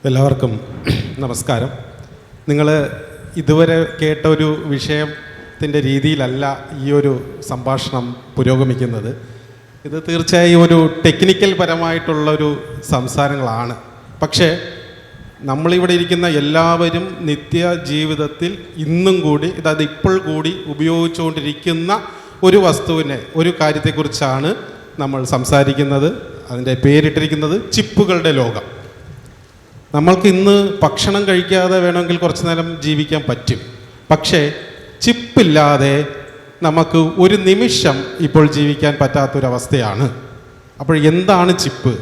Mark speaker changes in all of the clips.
Speaker 1: എല്ലാവർക്കും നമസ്കാരം. നിങ്ങൾ ഇതുവരെ കേട്ട ഒരു വിഷയത്തിൻ്റെ രീതിയിലല്ല ഈ ഒരു സംഭാഷണം പുരോഗമിക്കുന്നത്. ഇത് തീർച്ചയായും ഒരു ടെക്നിക്കൽ പരമായിട്ടുള്ളൊരു സംസാരങ്ങളാണ്. പക്ഷേ നമ്മളിവിടെ ഇരിക്കുന്ന എല്ലാവരും നിത്യ ജീവിതത്തിൽ ഇന്നും കൂടി, അതായത് ഇപ്പോൾ കൂടി ഉപയോഗിച്ചുകൊണ്ടിരിക്കുന്ന ഒരു വസ്തുവിനെ, ഒരു കാര്യത്തെക്കുറിച്ചാണ് നമ്മൾ സംസാരിക്കുന്നത്. അതിൻ്റെ പേരിട്ടിരിക്കുന്നത് ചിപ്പുകളുടെ ലോകം. നമ്മൾക്ക് ഇന്ന് ഭക്ഷണം കഴിക്കാതെ വേണമെങ്കിൽ കുറച്ച് നേരം ജീവിക്കാൻ പറ്റും. പക്ഷേ ചിപ്പില്ലാതെ നമുക്ക് ഒരു നിമിഷം ഇപ്പോൾ ജീവിക്കാൻ പറ്റാത്തൊരവസ്ഥയാണ്. അപ്പോൾ എന്താണ് ചിപ്പ്?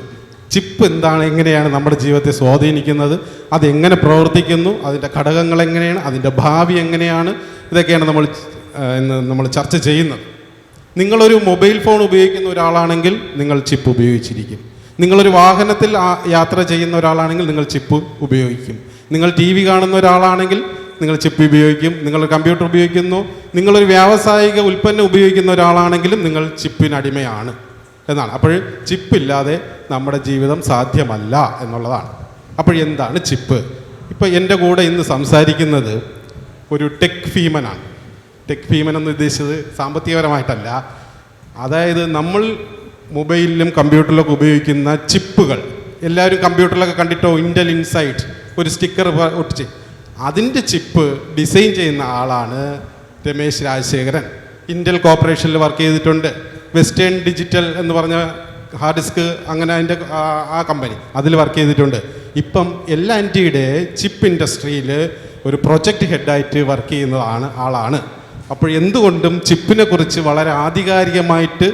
Speaker 1: ചിപ്പ് എന്താണ്? എങ്ങനെയാണ് നമ്മുടെ ജീവിതത്തെ സ്വാധീനിക്കുന്നത്? അതെങ്ങനെ പ്രവർത്തിക്കുന്നു? അതിൻ്റെ ഘടകങ്ങൾ എങ്ങനെയാണ്? അതിൻ്റെ ഭാവി എങ്ങനെയാണ്? ഇതൊക്കെയാണ് നമ്മൾ ചർച്ച ചെയ്യുന്നത്. നിങ്ങളൊരു മൊബൈൽ ഫോൺ ഉപയോഗിക്കുന്ന ഒരാളാണെങ്കിൽ നിങ്ങൾ ചിപ്പ് ഉപയോഗിച്ചിരിക്കും. നിങ്ങളൊരു വാഹനത്തിൽ യാത്ര ചെയ്യുന്ന ഒരാളാണെങ്കിൽ നിങ്ങൾ ചിപ്പ് ഉപയോഗിക്കും. നിങ്ങൾ ടി വി കാണുന്ന ഒരാളാണെങ്കിൽ നിങ്ങൾ ചിപ്പ് ഉപയോഗിക്കും. നിങ്ങൾ കമ്പ്യൂട്ടർ ഉപയോഗിക്കുന്നു, നിങ്ങളൊരു വ്യാവസായിക ഉൽപ്പന്നം ഉപയോഗിക്കുന്ന ഒരാളാണെങ്കിലും നിങ്ങൾ ചിപ്പിനടിമയാണ് എന്നാണ്. അപ്പോൾ ചിപ്പില്ലാതെ നമ്മുടെ ജീവിതം സാധ്യമല്ല എന്നുള്ളതാണ്. അപ്പോൾ എന്താണ് ചിപ്പ്? ഇപ്പോൾ എൻ്റെ കൂടെ ഇന്ന് സംസാരിക്കുന്നത് ഒരു ടെക് ഫീമനാണ്. ടെക് ഫീമൻ എന്ന് ഉദ്ദേശിച്ചത് സാമ്പത്തികപരമായിട്ടല്ല. അതായത് നമ്മൾ മൊബൈലിലും കമ്പ്യൂട്ടറിലൊക്കെ ഉപയോഗിക്കുന്ന ചിപ്പുകൾ, എല്ലാവരും കമ്പ്യൂട്ടറിലൊക്കെ കണ്ടിട്ടോ ഇൻ്റൽ ഇൻസൈറ്റ് ഒരു സ്റ്റിക്കർ ഒട്ടിച്ച്, അതിൻ്റെ ചിപ്പ് ഡിസൈൻ ചെയ്യുന്ന ആളാണ് രമേശ് രാജശേഖരൻ. ഇൻ്റൽ കോർപ്പറേഷനിൽ വർക്ക് ചെയ്തിട്ടുണ്ട്. വെസ്റ്റേൺ ഡിജിറ്റൽ എന്ന് പറഞ്ഞ ഹാർഡ് ഡിസ്ക്, അങ്ങനെ അതിൻ്റെ ആ കമ്പനി, അതിൽ വർക്ക് ചെയ്തിട്ടുണ്ട്. ഇപ്പം L&Tയുടെ ചിപ്പ് ഇൻഡസ്ട്രിയിൽ ഒരു പ്രൊജക്റ്റ് ഹെഡായിട്ട് വർക്ക് ചെയ്യുന്ന ആളാണ്. അപ്പോൾ എന്തുകൊണ്ടും ചിപ്പിനെ കുറിച്ച് വളരെ ആധികാരികമായിട്ട്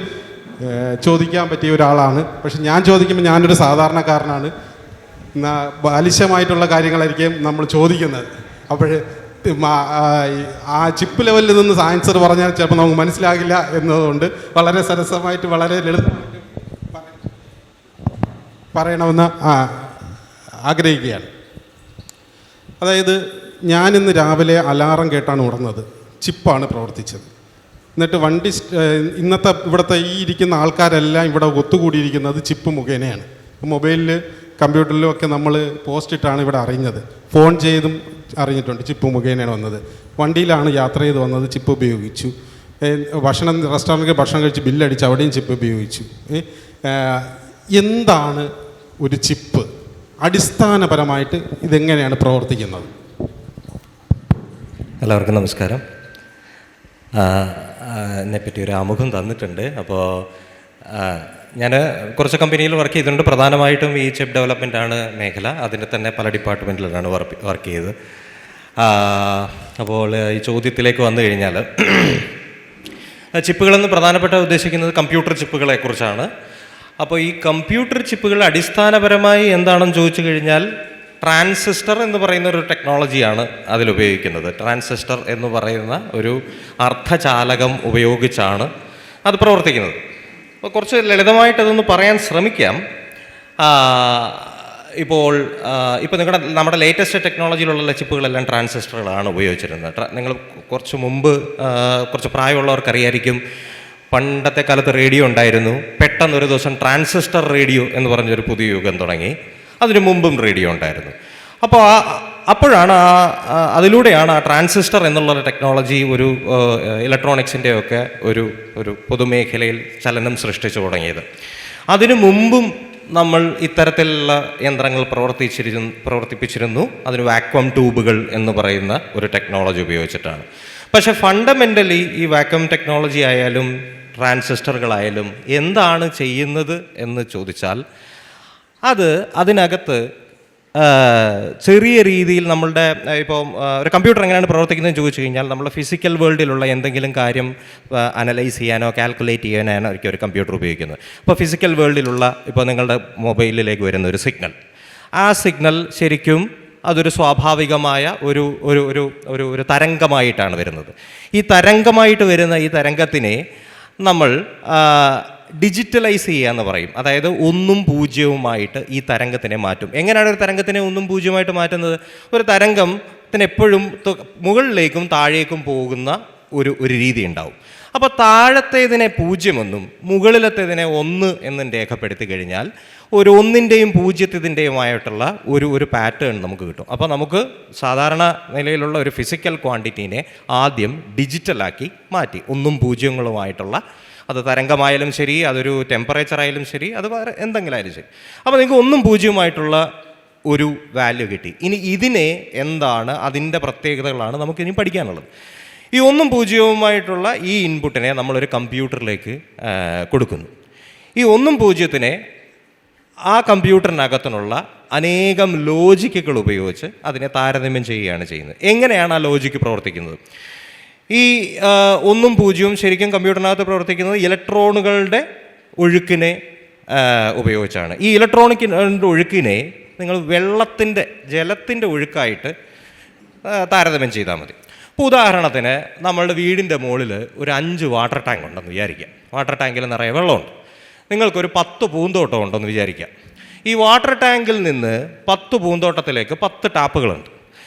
Speaker 1: ചോദിക്കാൻ പറ്റിയ ഒരാളാണ്. പക്ഷെ ഞാൻ ചോദിക്കുമ്പോൾ ഞാനൊരു സാധാരണക്കാരനാണ്, ബാലിശമായിട്ടുള്ള കാര്യങ്ങളായിരിക്കും നമ്മൾ ചോദിക്കുന്നത്. അപ്പോൾ ആ ചിപ്പ് ലെവലിൽ നിന്ന് ആൻസർ പറഞ്ഞാൽ ചിലപ്പോൾ നമുക്ക് മനസ്സിലാകില്ല എന്നതുകൊണ്ട് വളരെ സരസമായിട്ട്, വളരെ ലളിതമായിട്ട് പറയണമെന്ന് ആഗ്രഹിക്കുകയാണ്. അതായത് ഞാനിന്ന് രാവിലെ അലാറം കേട്ടാണ് ഉണർന്നത്. ചിപ്പാണ് പ്രവർത്തിച്ചത്. എന്നിട്ട് ഇന്നത്തെ ഇവിടുത്തെ ഈ ഇരിക്കുന്ന ആൾക്കാരെല്ലാം ഇവിടെ ഒത്തുകൂടിയിരിക്കുന്നത് ചിപ്പ് മുഖേനയാണ്. മൊബൈലിൽ കമ്പ്യൂട്ടറിലും ഒക്കെ നമ്മൾ പോസ്റ്റ് ഇട്ടാണ് ഇവിടെ അറിഞ്ഞത്. ഫോൺ ചെയ്തും അറിഞ്ഞിട്ടുണ്ട്, ചിപ്പ് മുഖേനയാണ് വന്നത്. വണ്ടിയിലാണ് യാത്ര ചെയ്ത് വന്നത്, ചിപ്പ് ഉപയോഗിച്ചു. റെസ്റ്റോറൻറ്റിൽ ഭക്ഷണം കഴിച്ച് ബില്ലടിച്ച് അവിടെയും ചിപ്പ് ഉപയോഗിച്ചു. എന്താണ് ഒരു ചിപ്പ്? അടിസ്ഥാനപരമായിട്ട് ഇതെങ്ങനെയാണ് പ്രവർത്തിക്കുന്നത്?
Speaker 2: എല്ലാവർക്കും നമസ്കാരം. എന്നെപ്പറ്റി ഒരു ആമുഖം തന്നിട്ടുണ്ട്. അപ്പോൾ ഞാൻ കുറച്ച് കമ്പനിയിൽ വർക്ക് ചെയ്തിട്ടുണ്ട്. പ്രധാനമായിട്ടും ഈ ചിപ്പ് ഡെവലപ്മെൻ്റാണ് മേഖല. അതിൻ്റെ തന്നെ പല ഡിപ്പാർട്ട്മെൻറ്റിലാണ് വർക്ക് ചെയ്തത്. അപ്പോൾ ഈ ചോദ്യത്തിലേക്ക് വന്നു കഴിഞ്ഞാൽ, ചിപ്പുകളെന്ന് പ്രധാനപ്പെട്ട ഉദ്ദേശിക്കുന്നത് കമ്പ്യൂട്ടർ ചിപ്പുകളെക്കുറിച്ചാണ്. അപ്പോൾ ഈ കമ്പ്യൂട്ടർ ചിപ്പുകൾ അടിസ്ഥാനപരമായി എന്താണെന്ന് ചോദിച്ചു കഴിഞ്ഞാൽ, ട്രാൻസിസ്റ്റർ എന്ന് പറയുന്ന ഒരു ടെക്നോളജിയാണ് അതിലുപയോഗിക്കുന്നത്. ട്രാൻസിസ്റ്റർ എന്ന് പറയുന്ന ഒരു അർദ്ധചാലകം ഉപയോഗിച്ചാണ് അത് പ്രവർത്തിക്കുന്നത്. അപ്പോൾ കുറച്ച് ലളിതമായിട്ടതൊന്ന് പറയാൻ ശ്രമിക്കാം. ഇപ്പോൾ നമ്മുടെ ലേറ്റസ്റ്റ് ടെക്നോളജിയിലുള്ള ചിപ്പുകളെല്ലാം ട്രാൻസിസ്റ്ററുകളാണ് ഉപയോഗിച്ചിരുന്നത്. നിങ്ങൾ കുറച്ച് മുമ്പ്, കുറച്ച് പ്രായമുള്ളവർക്കറിയായിരിക്കും, പണ്ടത്തെ കാലത്ത് റേഡിയോ ഉണ്ടായിരുന്നു. പെട്ടെന്നൊരു ദിവസം ട്രാൻസിസ്റ്റർ റേഡിയോ എന്ന് പറഞ്ഞൊരു പുതിയ യുഗം തുടങ്ങി. അതിനു മുമ്പും റേഡിയോ ഉണ്ടായിരുന്നു. അപ്പോൾ അപ്പോഴാണ് അതിലൂടെയാണ് ആ ട്രാൻസിസ്റ്റർ എന്നുള്ള ടെക്നോളജി ഒരു ഇലക്ട്രോണിക്സിൻ്റെയൊക്കെ ഒരു പൊതുമേഖലയിൽ ചലനം സൃഷ്ടിച്ചു തുടങ്ങിയത്. അതിനു മുമ്പും നമ്മൾ ഇത്തരത്തിലുള്ള യന്ത്രങ്ങൾ പ്രവർത്തിപ്പിച്ചിരുന്നു. അതിന് വാക്വം ട്യൂബുകൾ എന്ന് പറയുന്ന ഒരു ടെക്നോളജി ഉപയോഗിച്ചിട്ടാണ്. പക്ഷേ ഫണ്ടമെൻ്റലി ഈ വാക്വം ടെക്നോളജി ആയാലും ട്രാൻസിസ്റ്ററുകളായാലും എന്താണ് ചെയ്യുന്നത് എന്ന് ചോദിച്ചാൽ, അതിനകത്ത് ചെറിയ രീതിയിൽ നമ്മളുടെ ഇപ്പോൾ ഒരു കമ്പ്യൂട്ടർ എങ്ങനെയാണ് പ്രവർത്തിക്കുന്നതെന്ന് ചോദിച്ചു കഴിഞ്ഞാൽ, നമ്മൾ ഫിസിക്കൽ വേൾഡിലുള്ള എന്തെങ്കിലും കാര്യം അനലൈസ് ചെയ്യാനോ കാൽക്കുലേറ്റ് ചെയ്യാനോ ആയിരിക്കും ഒരു കമ്പ്യൂട്ടർ ഉപയോഗിക്കുന്നത്. ഇപ്പോൾ ഫിസിക്കൽ വേൾഡിലുള്ള ഇപ്പോൾ നിങ്ങളുടെ മൊബൈലിലേക്ക് വരുന്ന ഒരു സിഗ്നൽ, ആ സിഗ്നൽ ശരിക്കും അതൊരു സ്വാഭാവികമായ ഒരു തരംഗമായിട്ടാണ് വരുന്നത്. ഈ തരംഗമായിട്ട് വരുന്ന ഈ തരംഗത്തിനെ നമ്മൾ ഡിജിറ്റലൈസ് ചെയ്യുക എന്ന് പറയും. അതായത് 1ഉം 0ഉമായിട്ട് ഈ തരംഗത്തിനെ മാറ്റും. എങ്ങനെയാണ് ഒരു തരംഗത്തിനെ 1ഉം 0ഉമായിട്ട് മാറ്റുന്നത്? ഒരു തരംഗത്തിന് എപ്പോഴും മുകളിലേക്കും താഴേക്കും പോകുന്ന ഒരു രീതി ഉണ്ടാവും. അപ്പോൾ താഴത്തേതിനെ 0 എന്നും മുകളിലത്തേതിനെ 1 എന്നും രേഖപ്പെടുത്തി കഴിഞ്ഞാൽ ഒരു 1-ൻ്റെയും 0-ൻ്റെയുമായിട്ടുള്ള ഒരു പാറ്റേൺ നമുക്ക് കിട്ടും. അപ്പോൾ നമുക്ക് സാധാരണ നിലയിലുള്ള ഒരു ഫിസിക്കൽ ക്വാണ്ടിറ്റീനെ ആദ്യം ഡിജിറ്റലാക്കി മാറ്റി 1ഉം 0ങ്ങളുമായിട്ടുള്ള, അത് തരംഗമായാലും ശരി, അതൊരു ടെമ്പറേച്ചർ ആയാലും ശരി, അത് വേറെ എന്തെങ്കിലും ആയാലും ശരി. അപ്പോൾ നിങ്ങൾക്ക് 1ഉം 0ഉമായിട്ടുള്ള ഒരു വാല്യൂ കിട്ടി. ഇനി ഇതിനെ എന്താണ്, അതിൻ്റെ പ്രത്യേകതകളാണ് നമുക്കിനി പഠിക്കാനുള്ളത്. ഈ 1ഉം 0ഉമായിട്ടുള്ള ഈ ഇൻപുട്ടിനെ നമ്മളൊരു കമ്പ്യൂട്ടറിലേക്ക് കൊടുക്കുന്നു. ഈ 1ഉം 0ത്തിനെ ആ കമ്പ്യൂട്ടറിനകത്തുള്ള അനേകം ലോജിക്കുകൾ ഉപയോഗിച്ച് അതിനെ താരതമ്യം ചെയ്യുകയാണ് ചെയ്യുന്നത്. എങ്ങനെയാണ് ആ ലോജിക്ക് പ്രവർത്തിക്കുന്നത്? ഈ 1ഉം 0ഉം ശരിക്കും കമ്പ്യൂട്ടറിനകത്ത് പ്രവർത്തിക്കുന്നത് ഇലക്ട്രോണുകളുടെ ഒഴുക്കിനെ ഉപയോഗിച്ചാണ്. ഈ ഇലക്ട്രോണിക്കിൻ്റെ ഒഴുക്കിനെ നിങ്ങൾ ജലത്തിൻ്റെ ഒഴുക്കായിട്ട് താരതമ്യം ചെയ്താൽ മതി. ഇപ്പോൾ ഉദാഹരണത്തിന് നമ്മളുടെ വീടിൻ്റെ മുകളിൽ ഒരു 5 വാട്ടർ ടാങ്ക് ഉണ്ടെന്ന് വിചാരിക്കാം. വാട്ടർ ടാങ്കിൽ നിറയെ വെള്ളമുണ്ട്. നിങ്ങൾക്കൊരു 10 പൂന്തോട്ടം ഉണ്ടെന്ന് വിചാരിക്കാം. ഈ വാട്ടർ ടാങ്കിൽ നിന്ന് 10 പൂന്തോട്ടത്തിലേക്ക് 10 ടാപ്പുകളുണ്ട്.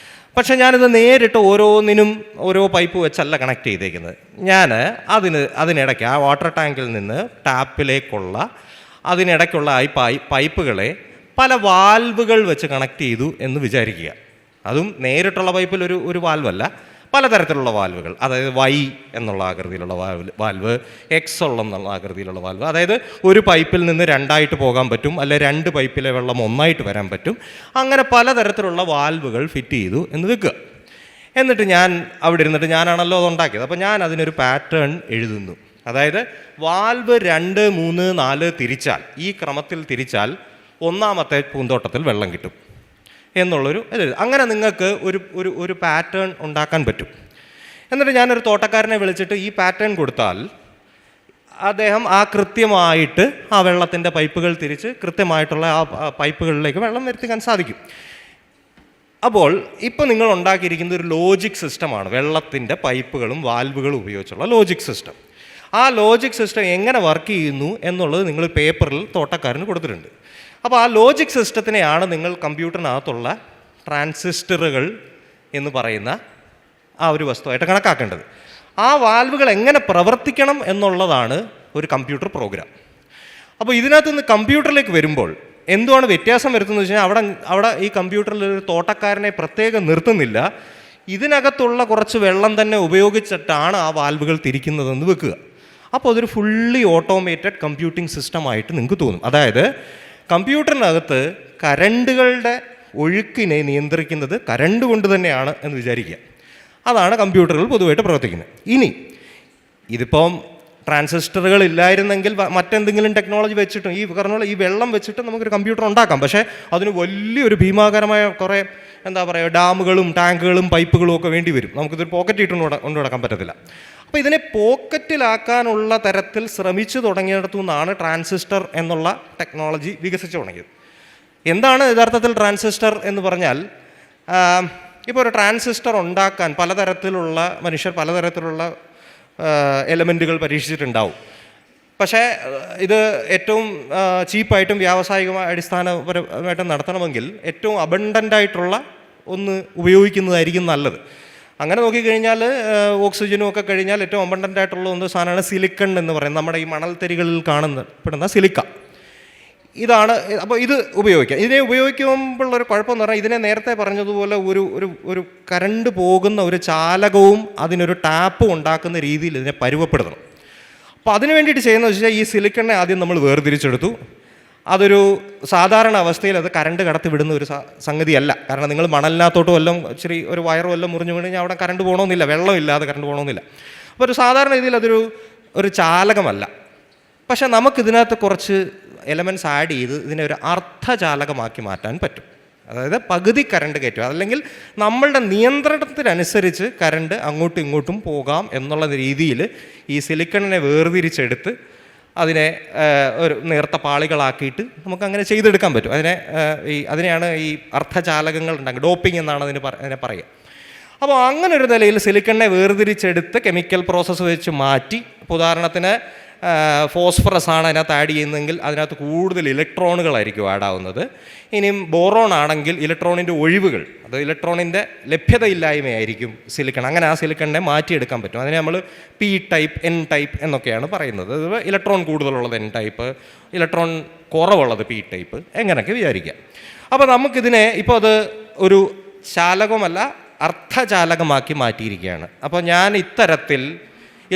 Speaker 2: പക്ഷേ ഞാനിത് നേരിട്ട് ഓരോന്നിനും ഓരോ പൈപ്പ് വെച്ചല്ല കണക്ട് ചെയ്തേക്കുന്നത്. ഞാൻ അതിനിടയ്ക്ക് ആ വാട്ടർ ടാങ്കിൽ നിന്ന് ടാപ്പിലേക്കുള്ള അതിനിടയ്ക്കുള്ള ഈ പൈപ്പുകളെ പല വാൽവുകൾ വെച്ച് കണക്ട് ചെയ്തു എന്ന് വിചാരിക്കുക. അതും നേരിട്ടുള്ള പൈപ്പിൽ ഒരു വാൽവല്ല, പലതരത്തിലുള്ള വാൽവുകൾ. അതായത് Y എന്നുള്ള ആകൃതിയിലുള്ള വാൽവ്, X എന്നുള്ള ആകൃതിയിലുള്ള വാൽവ്. അതായത് ഒരു പൈപ്പിൽ നിന്ന് 2ആയിട്ട് പോകാൻ പറ്റും, അല്ലെ 2 പൈപ്പിലെ വെള്ളം 1ആയിട്ട് വരാൻ പറ്റും. അങ്ങനെ പലതരത്തിലുള്ള വാൽവുകൾ ഫിറ്റ് ചെയ്തു എന്ന് വെക്കുക. എന്നിട്ട് ഞാൻ അവിടെ ഇരുന്നിട്ട്, ഞാനാണല്ലോ അത് ഉണ്ടാക്കിയത്, അപ്പോൾ ഞാൻ അതിനൊരു പാറ്റേൺ എഴുതുന്നു. അതായത് വാൽവ് 2, 3, 4 തിരിച്ചാൽ, ഈ ക്രമത്തിൽ തിരിച്ചാൽ 1ാമത്തെ പൂന്തോട്ടത്തിൽ വെള്ളം കിട്ടും എന്നുള്ളൊരു ഇത്. അങ്ങനെ നിങ്ങൾക്ക് ഒരു പാറ്റേൺ ഉണ്ടാക്കാൻ പറ്റും. എന്നിട്ട് ഞാനൊരു തോട്ടക്കാരനെ വിളിച്ചിട്ട് ഈ പാറ്റേൺ കൊടുത്താൽ അദ്ദേഹം കൃത്യമായിട്ട് ആ വെള്ളത്തിൻ്റെ പൈപ്പുകൾ തിരിച്ച് കൃത്യമായിട്ടുള്ള ആ പൈപ്പുകളിലേക്ക് വെള്ളം വരുത്തിക്കാൻ സാധിക്കും. അപ്പോൾ ഇപ്പോൾ നിങ്ങൾ ഉണ്ടാക്കിയിരിക്കുന്ന ഒരു ലോജിക് സിസ്റ്റമാണ്, വെള്ളത്തിൻ്റെ പൈപ്പുകളും വാൽവുകളും ഉപയോഗിച്ചുള്ള ലോജിക് സിസ്റ്റം. ആ ലോജിക് സിസ്റ്റം എങ്ങനെ വർക്ക് ചെയ്യുന്നു എന്നുള്ളത് നിങ്ങൾ പേപ്പറിൽ തോട്ടക്കാരന് കൊടുത്തിട്ടുണ്ട്. അപ്പോൾ ആ ലോജിക് സിസ്റ്റത്തിനെയാണ് നിങ്ങൾ കമ്പ്യൂട്ടറിനകത്തുള്ള ട്രാൻസിസ്റ്ററുകൾ എന്ന് പറയുന്ന ആ ഒരു വസ്തുവായിട്ട് കണക്കാക്കേണ്ടത്. ആ വാൽവുകൾ എങ്ങനെ പ്രവർത്തിക്കണം എന്നുള്ളതാണ് ഒരു കമ്പ്യൂട്ടർ പ്രോഗ്രാം. അപ്പോൾ ഇതിനകത്ത് നിന്ന് കമ്പ്യൂട്ടറിലേക്ക് വരുമ്പോൾ എന്തുവാണ് വ്യത്യാസം വരുത്തുന്നത് വെച്ച് കഴിഞ്ഞാൽ അവിടെ ഈ കമ്പ്യൂട്ടറിൽ ഒരു തോട്ടക്കാരനെ പ്രത്യേകം നിർത്തുന്നില്ല. ഇതിനകത്തുള്ള കുറച്ച് വെള്ളം തന്നെ ഉപയോഗിച്ചിട്ടാണ് ആ വാൽവുകൾ തിരിക്കുന്നതെന്ന് വെക്കുക. അപ്പോൾ അതൊരു ഫുള്ളി ഓട്ടോമേറ്റഡ് കമ്പ്യൂട്ടിംഗ് സിസ്റ്റമായിട്ട് നിങ്ങൾക്ക് തോന്നും. അതായത് കമ്പ്യൂട്ടറിനകത്ത് കരണ്ടുകളുടെ ഒഴുക്കിനെ നിയന്ത്രിക്കുന്നത് കരണ്ട് കൊണ്ട് തന്നെയാണ് എന്ന് വിചാരിക്കുക. അതാണ് കമ്പ്യൂട്ടറുകൾ പൊതുവായിട്ട് പ്രവർത്തിക്കുന്നത്. ഇനി ഇതിപ്പം ട്രാൻസിസ്റ്ററുകൾ ഇല്ലായിരുന്നെങ്കിൽ മറ്റെന്തെങ്കിലും ടെക്നോളജി വെച്ചിട്ടും ഈ പറഞ്ഞ ഈ വെള്ളം വെച്ചിട്ട് നമുക്കൊരു കമ്പ്യൂട്ടർ ഉണ്ടാക്കാം. പക്ഷേ അതിന് വലിയൊരു ഭീമാകരമായ കുറേ ഡാമുകളും ടാങ്കുകളും പൈപ്പുകളും ഒക്കെ വേണ്ടി വരും. നമുക്കിതൊരു പോക്കറ്റ് ഇട്ട് കൊണ്ടു നടക്കാൻ പറ്റത്തില്ല. അപ്പോൾ ഇതിനെ പോക്കറ്റിലാക്കാനുള്ള തരത്തിൽ ശ്രമിച്ചു തുടങ്ങിയിടത്തു നിന്നാണ് ട്രാൻസിസ്റ്റർ എന്നുള്ള ടെക്നോളജി വികസിച്ചു തുടങ്ങിയത്. എന്താണ് യഥാർത്ഥത്തിൽ ട്രാൻസിസ്റ്റർ എന്ന് പറഞ്ഞാൽ, ഇപ്പോൾ ഒരു ട്രാൻസിസ്റ്റർ ഉണ്ടാക്കാൻ മനുഷ്യർ പലതരത്തിലുള്ള എലമെൻറ്റുകൾ പരീക്ഷിച്ചിട്ടുണ്ടാവും. പക്ഷേ ഇത് ഏറ്റവും ചീപ്പായിട്ടും വ്യാവസായികമായ അടിസ്ഥാനപരമായിട്ടും നടത്തണമെങ്കിൽ ഏറ്റവും അബണ്ടൻ്റായിട്ടുള്ള ഒന്ന് ഉപയോഗിക്കുന്നതായിരിക്കും നല്ലത്. അങ്ങനെ നോക്കിക്കഴിഞ്ഞാൽ ഓക്സിജനും ഒക്കെ കഴിഞ്ഞാൽ ഏറ്റവും അബണ്ടൻ്റായിട്ടുള്ള സാധനമാണ് സിലിക്കൺ എന്ന് പറയുന്നത്. നമ്മുടെ ഈ മണൽത്തരികളിൽ കാണപ്പെടുന്ന സിലിക്ക ഇതാണ്. അപ്പോൾ ഇത് ഉപയോഗിക്കാം. ഇതിനെ ഉപയോഗിക്കുമ്പോഴുള്ളൊരു കുഴപ്പമെന്ന് പറഞ്ഞാൽ, ഇതിനെ നേരത്തെ പറഞ്ഞതുപോലെ ഒരു കരണ്ട് പോകുന്ന ഒരു ചാലകവും അതിനൊരു ടാപ്പും ഉണ്ടാക്കുന്ന രീതിയിൽ ഇതിനെ പരുവപ്പെടുത്തണം. അപ്പോൾ അതിന് വേണ്ടിയിട്ട് ചെയ്യുന്നത് വെച്ചാൽ ഈ സിലിക്കണിനെ ആദ്യം നമ്മൾ വേർതിരിച്ചെടുത്തു. അതൊരു സാധാരണ അവസ്ഥയിൽ അത് കരണ്ട് കടത്തി വിടുന്ന ഒരു സംഗതിയല്ല. കാരണം നിങ്ങൾ മണലിനകത്തോട്ട് വല്ലതും ഇച്ചിരി ഒരു വയറ് വല്ലതും മുറിഞ്ഞു കഴിഞ്ഞാൽ അവിടെ കരണ്ട് പോകണമെന്നില്ല, വെള്ളമില്ലാതെ കരണ്ട് പോകണമെന്നില്ല. അപ്പോൾ ഒരു സാധാരണ രീതിയിൽ ഒരു ചാലകമല്ല. പക്ഷേ നമുക്കിതിനകത്ത് കുറച്ച് എലമെൻറ്റ്സ് ആഡ് ചെയ്ത് ഇതിനെ ഒരു അർദ്ധചാലകമാക്കി മാറ്റാൻ പറ്റും. അതായത് പകുതി കരണ്ട് കയറ്റുക, അല്ലെങ്കിൽ നമ്മളുടെ നിയന്ത്രണത്തിനനുസരിച്ച് കരണ്ട് അങ്ങോട്ടും ഇങ്ങോട്ടും പോകാം എന്നുള്ള രീതിയിൽ ഈ സിലിക്കണിനെ വേർതിരിച്ചെടുത്ത് അതിനെ ഒരു നേർത്ത പാളികളാക്കിയിട്ട് നമുക്കങ്ങനെ ചെയ്തെടുക്കാൻ പറ്റും. അതിനെയാണ് ഈ അർദ്ധചാലകങ്ങൾ ഉണ്ടാക്കുക, ഡോപ്പിംഗ് എന്നാണ് അതിനെ പറയുക. അപ്പോൾ അങ്ങനെ ഒരു നിലയിൽ സിലിക്കണിനെ വേർതിരിച്ചെടുത്ത് കെമിക്കൽ പ്രോസസ്സ് വെച്ച് മാറ്റി, ഉദാഹരണത്തിന് ഫോസ്ഫറസ് ആണ് അതിനകത്ത് ആഡ് ചെയ്യുന്നതെങ്കിൽ അതിനകത്ത് കൂടുതൽ ഇലക്ട്രോണുകളായിരിക്കും ആഡ് ആവുന്നത്. ഇനിയും ബോറോൺ ആണെങ്കിൽ ഇലക്ട്രോണിൻ്റെ ഒഴിവുകൾ, അത് ഇലക്ട്രോണിൻ്റെ ലഭ്യതയില്ലായ്മയായിരിക്കും സിലിക്കൺ. അങ്ങനെ ആ സിലിക്കണിനെ മാറ്റിയെടുക്കാൻ പറ്റും. അതിനെ നമ്മൾ പി ടൈപ്പ്, എൻ ടൈപ്പ് എന്നൊക്കെയാണ് പറയുന്നത്. അത് ഇലക്ട്രോൺ കൂടുതലുള്ളത് എൻ ടൈപ്പ്, ഇലക്ട്രോൺ കുറവുള്ളത് പി ടൈപ്പ്, എങ്ങനെയൊക്കെ വിചാരിക്കാം. അപ്പോൾ നമുക്കിതിനെ ഇപ്പോൾ അത് ഒരു ചാലകമല്ല, അർദ്ധചാലകമാക്കി മാറ്റിയിരിക്കുകയാണ്. അപ്പോൾ ഞാൻ ഇത്തരത്തിൽ